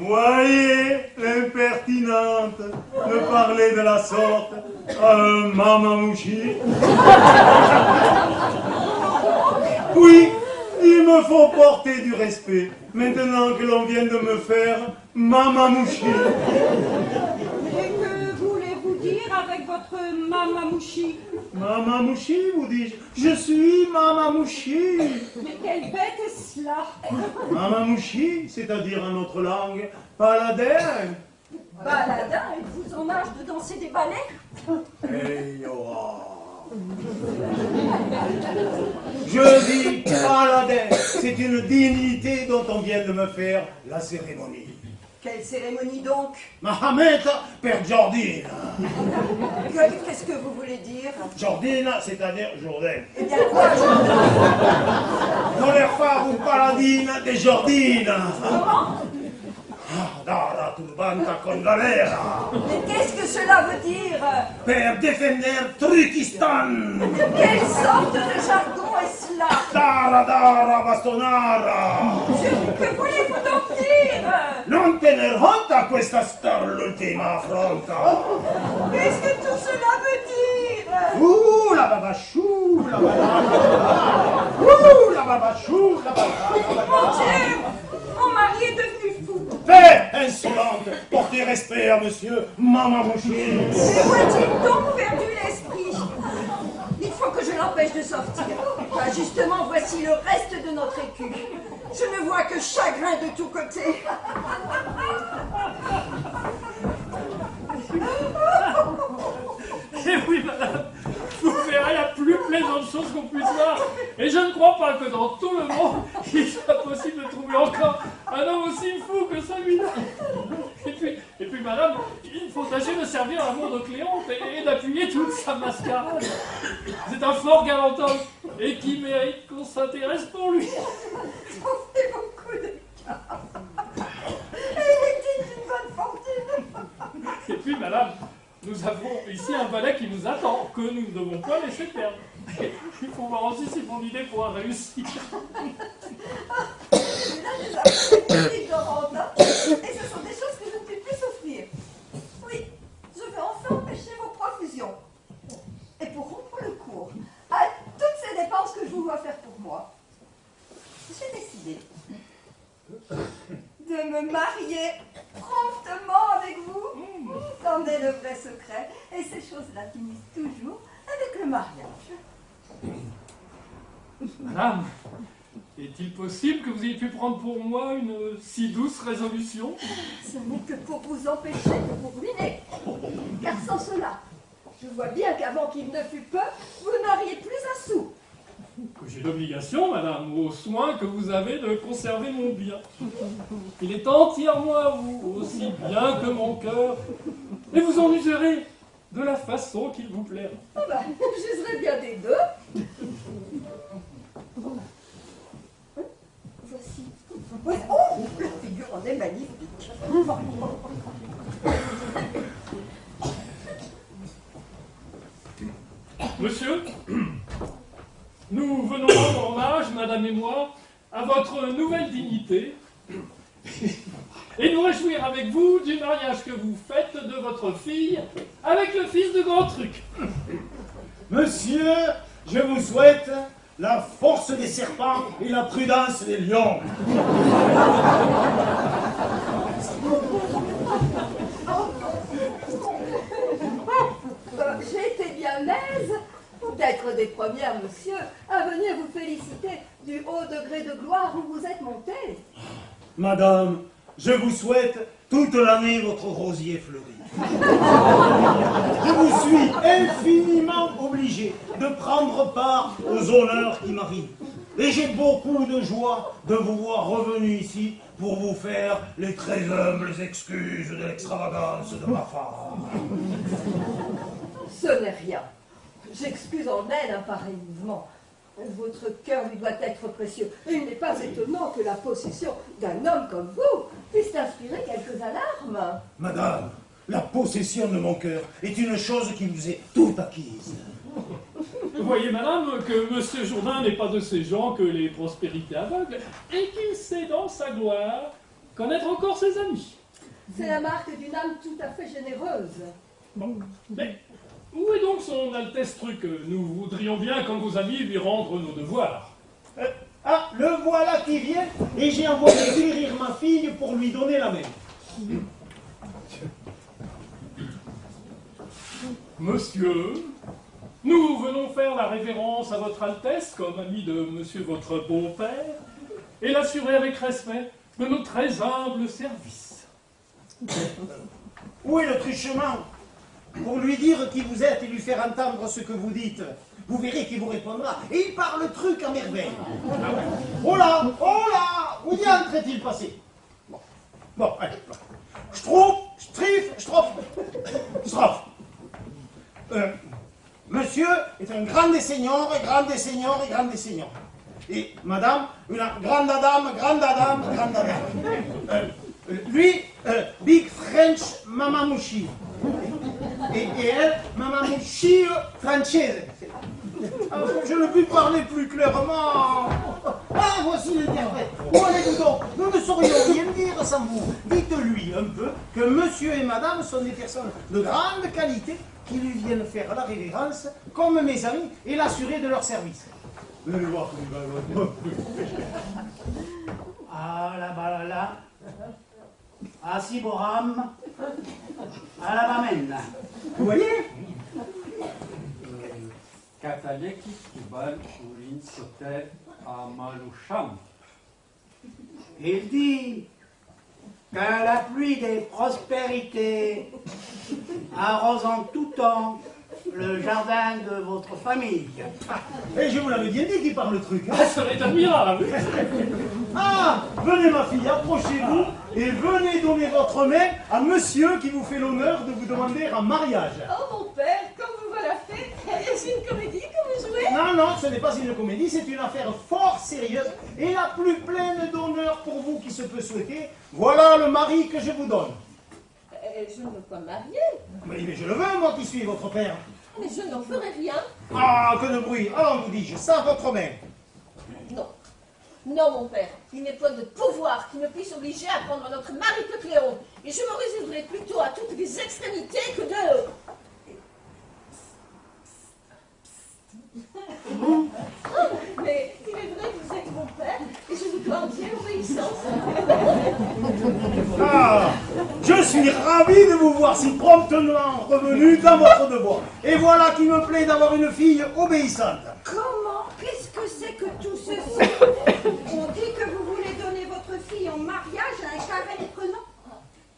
Voyez l'impertinente de parler de la sorte à un mamamouchi. Oui, il me faut porter du respect, maintenant que l'on vient de me faire mamamouchi. Et que voulez-vous dire avec votre mamamouchi? Mamamouchi, vous dis-je? Je suis mamamouchi. Mais quelle bête est cela? Mamamouchi, c'est-à-dire en notre langue, paladin. Baladin, êtes-vous en âge de danser des ballets? Hey, je dis paladin, c'est une dignité dont on vient de me faire la cérémonie. Quelle cérémonie donc? Mahomet, Père Jordine. Qu'est-ce que vous voulez dire? Jordine, c'est-à-dire Jourdain. Eh bien quoi, Jourdain? Voler faire une paladine de Jordine. Comment? Dara turbanta con galera. Mais qu'est-ce que cela veut dire? Per défendre Trukistan. Quelle sorte de jargon est cela? Dara bastonara. Que voulez-vous donc dire? Non tener honta questa star l'ultima affronta. Qu'est-ce que tout cela veut dire? Ouh la babachou, la babachou. Ouh la babachou, la babachou. Mon Dieu! Mon mari est devenu fou! Fais, insolente, portez respect à monsieur Mamamouchi. Mais où a-t-il donc perdu l'esprit? Il faut que je l'empêche de sortir. Ah, justement, voici le reste de notre écu. Je ne vois que chagrin de tous côtés. Et oui, madame, vous verrez la plus plaisante chose qu'on puisse voir. Et je ne crois pas que dans tout le monde, il soit possible de trouver encore un homme aussi fou que celui-là. Et puis, madame, il faut tâcher de servir l'amour de Cléante et d'appuyer toute sa mascarade. C'est un fort galant homme et qui mérite qu'on s'intéresse pour lui. Ça fait beaucoup de cas. Et il est d'une bonne fortune. Et puis, madame, nous avons ici un valet qui nous attend, que nous ne devons pas laisser perdre. Il faut voir aussi si mon idée pourra réussir. Là, des appétits de rente. Et ce sont des choses que je ne puis plus souffrir. Oui, je vais enfin empêcher vos profusions. Et pour rompre le cours à toutes ces dépenses que je vous vois faire pour moi, j'ai décidé de me marier promptement avec vous. C'en est le vrai secret. Et ces choses-là finissent toujours avec le mariage. Madame, est-il possible que vous ayez pu prendre pour moi une si douce résolution? Ce n'est que pour vous empêcher de vous ruiner. Car sans cela, je vois bien qu'avant qu'il ne fût peu, vous n'auriez plus un sou. Que j'ai l'obligation, madame, aux soins que vous avez de conserver mon bien. Il est entièrement à vous, aussi bien que mon cœur, et vous en userez de la façon qu'il vous plaira. Ah bah, j'userais bien des deux. Voici. Ouais, oh, la figure en est magnifique. Monsieur, nous venons rendre hommage, madame et moi, à votre nouvelle dignité et nous réjouir avec vous du mariage que vous faites de votre fille avec le fils de Grand Truc. Monsieur, je vous souhaite la force des serpents et la prudence des lions. J'ai été bien aise d'être des premières, monsieur, à venir vous féliciter du haut degré de gloire où vous êtes monté. Madame, je vous souhaite toute l'année votre rosier fleuri. Je vous suis infiniment obligé de prendre part aux honneurs qui m'arrivent. Et j'ai beaucoup de joie de vous voir revenu ici pour vous faire les très humbles excuses de l'extravagance de ma femme. Ce n'est rien. J'excuse en elle un pareil mouvement. Votre cœur lui doit être précieux. Et il n'est pas étonnant que la possession d'un homme comme vous puisse inspirer quelques alarmes. Madame, la possession de mon cœur est une chose qui vous est toute acquise. Vous voyez, madame, que monsieur Jourdain n'est pas de ces gens que les prospérités aveuglent et qu'il sait dans sa gloire connaître encore ses amis. C'est la marque d'une âme tout à fait généreuse. Bon, mais où est donc son Altesse Truc? Nous voudrions bien, comme vos amis, lui rendre nos devoirs. Ah, le voilà qui vient, et j'ai envoyé guérir ma fille pour lui donner la même. Monsieur, nous venons faire la révérence à votre Altesse comme ami de monsieur votre beau-père et l'assurer avec respect de nos très humbles services. Où est le truchement? Pour lui dire qui vous êtes et lui faire entendre ce que vous dites. Vous verrez qu'il vous répondra. Et il parle truc à merveille. Oh là, où diantre est-il passé? Bon, allez. Strophe. Monsieur est un grand des seigneurs, Et madame, une grande dame. Lui, Big French Mamamouchi. Et elle, Mamamouchi Française. Je ne puis parler plus clairement. Ah, voici l'interprète. Où allez-vous donc? Nous ne saurions rien dire sans vous. Dites-lui un peu que monsieur et madame sont des personnes de grande qualité qui lui viennent faire la révérence comme mes amis et l'assurer de leur service. Venez voir comme il va. Ah là. Ah si Boram. Ah la Bamen. Vous voyez? Kataleki Kibal Urin Soter Amalusham. Il dit que la pluie des prospérités arrose en tout temps le jardin de votre famille. Et je vous l'avais bien dit qu'il parle le truc. Hein? Ça serait admirable. Ah, venez ma fille, approchez-vous et venez donner votre main à monsieur qui vous fait l'honneur de vous demander un mariage. Oh mon père, comme vous voilà fait, est-ce une comédie que vous jouez? Non, ce n'est pas une comédie, c'est une affaire fort sérieuse et la plus pleine d'honneur pour vous qui se peut souhaiter. Voilà le mari que je vous donne. Je ne veux pas me marier. Mais je le veux, moi qui suis votre père. Mais je n'en ferai rien. Ah, que de bruit. Alors, vous dis-je, ça, votre main. Non. Non, mon père. Il n'est point de pouvoir qui me puisse obliger à prendre notre mari que Cléon. Et je me réserverai plutôt à toutes les extrémités que de... Mais il est vrai que vous êtes mon père et je vous dois entière obéissance. Ah, je suis ravi de vous voir si promptement revenu dans votre devoir. Et voilà qui me plaît d'avoir une fille obéissante. Comment? Qu'est-ce que c'est que tout ceci? On dit que vous voulez donner votre fille en mariage à un carré prenant.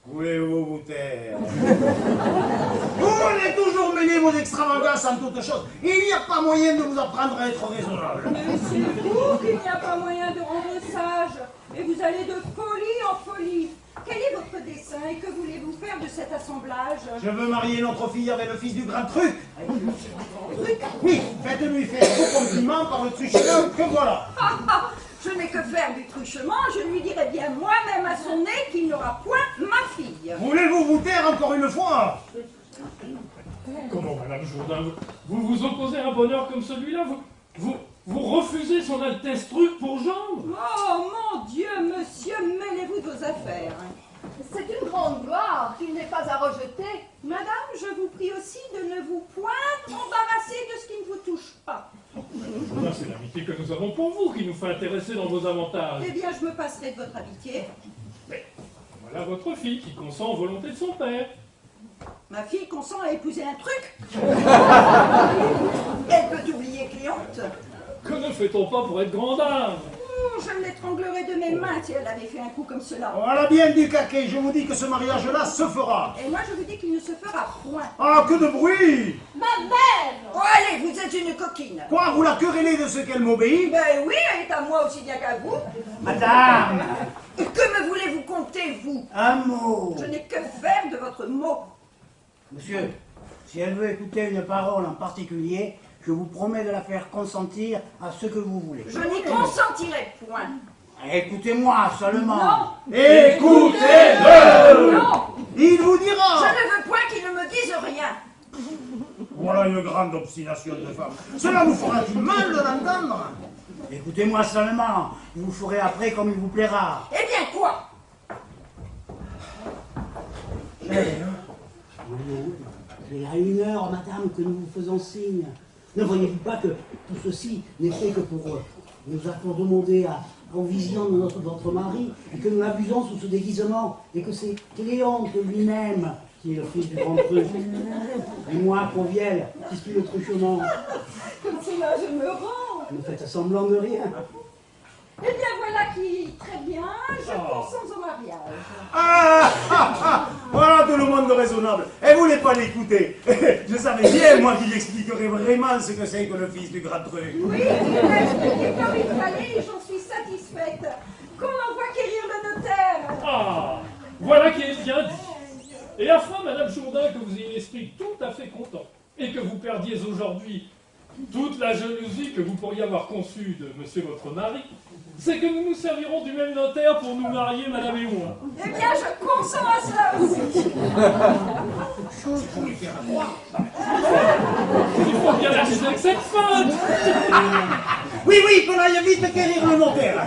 Voulez-vous vous taire? Vous voulez toujours mener vos extravagances en toutes choses. Il n'y a pas moyen de vous apprendre à être raisonnable. Mais c'est vous qu'il n'y a pas moyen de rendre sage. Et vous allez de folie en folie. Quel est votre dessein et que voulez-vous faire de cet assemblage? Je veux marier notre fille avec le fils du grand truc. Truc? Oui, faites-lui faire vos compliments par le truchement que voilà. Je n'ai que faire du truchement, je lui dirai bien moi-même à son nez qu'il n'aura point ma fille. Voulez-vous vous taire encore une fois? Comment, Madame Jourdain, vous vous opposez à un bonheur comme celui-là? Vous refusez son Altesse Truc pour gendre? Oh mon Dieu, monsieur, mêlez-vous de vos affaires. C'est une grande gloire qu'il n'est pas à rejeter. Madame, je vous prie aussi de ne vous point embarrasser de ce qui ne vous touche pas. C'est l'amitié que nous avons pour vous qui nous fait intéresser dans vos avantages. Eh bien, je me passerai de votre amitié. Mais voilà votre fille qui consent aux volontés de son père. Ma fille consent à épouser un truc. Elle peut oublier Cléante. Que ne fait-on pas pour être grande dame? Je l'étranglerais de mes mains si elle avait fait un coup comme cela. Voilà bien du caquet, je vous dis que ce mariage-là se fera. Et moi, je vous dis qu'il ne se fera point. Ah, que de bruit! Ma mère! Oh, allez, vous êtes une coquine. Quoi, vous la querellez de ce qu'elle m'obéit? Ben oui, elle est à moi aussi bien qu'à vous. Madame, Que me voulez-vous compter, vous? un mot. Je n'ai que faire de votre mot. Monsieur, si elle veut écouter une parole en particulier, je vous promets de la faire consentir à ce que vous voulez. Je n'y consentirai point. Écoutez-moi seulement. Non. Écoutez-le! Non. Il vous Je dira! ne veux point qu'il ne me dise rien. Voilà une grande obstination de femme. Cela vous fera du mal de l'entendre. Écoutez-moi seulement. Vous ferez après comme il vous plaira. Eh bien, quoi? C'est à 1 heure, madame, que nous vous faisons signe. Ne voyez-vous pas que tout ceci n'est fait que pour nous demander en vision de votre mari, et que nous l'abusons sous ce déguisement, et que c'est Cléante lui-même qui est le fils du grand truc, et moi, Conviel, qui suis le truchement. Comme cela, je me rends. Ne faites semblant de rien. Eh bien, voilà qui, très bien, je consens au mariage. Voilà tout le monde raisonnable. Et vous voulez pas l'écouter? Je savais bien, moi, qu'il expliquerait vraiment ce que c'est que le fils du grand truc. Oui, il m'a expliqué comme il fallait et j'en suis satisfaite. Qu'on envoie quérir le notaire. Ah, voilà qui est bien dit. Et afin, Madame Jourdain, que vous ayez l'esprit tout à fait content, et que vous perdiez aujourd'hui toute la jalousie que vous pourriez avoir conçue de monsieur votre mari, c'est que nous nous servirons du même notaire pour nous marier, Madame et moi. Eh bien, je consens à cela aussi. Il faut bien achever avec cette feinte. Oui, qu'on aille vite quérir le notaire.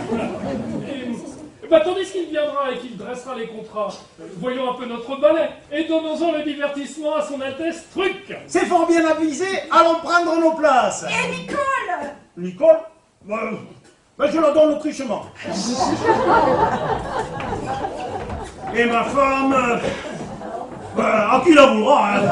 Tandis qu'il viendra et qu'il dressera les contrats, voyons un peu notre balai et donnons-en le divertissement à son Altesse Truc. C'est fort bien avisé, allons prendre nos places. Et Nicole? Nicole? Je la donne autrichement. Et ma femme, à qui la voudra, hein.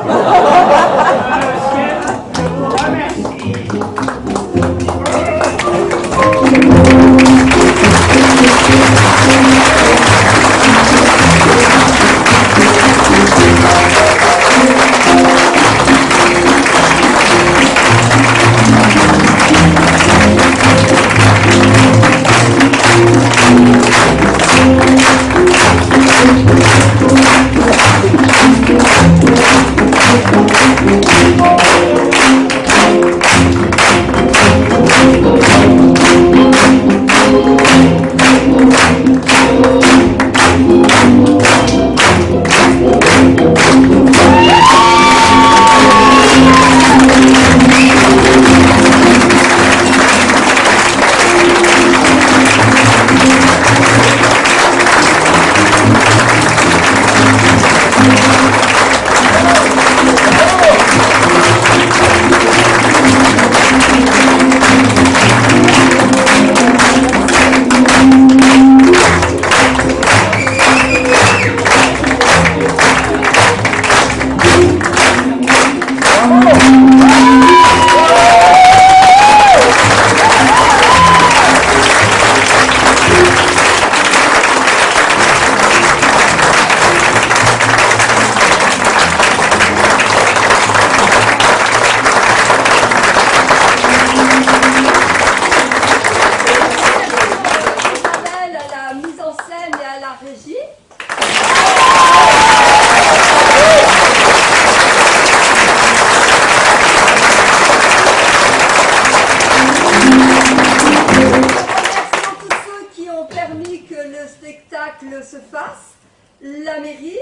se fasse, la mairie,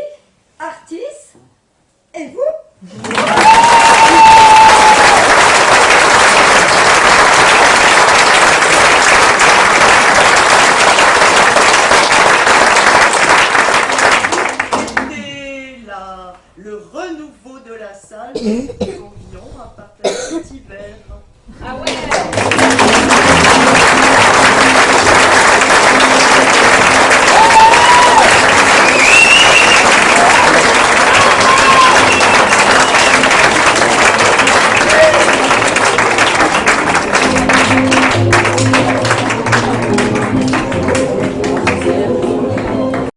Artis et vous. Et là, le renouveau de la salle.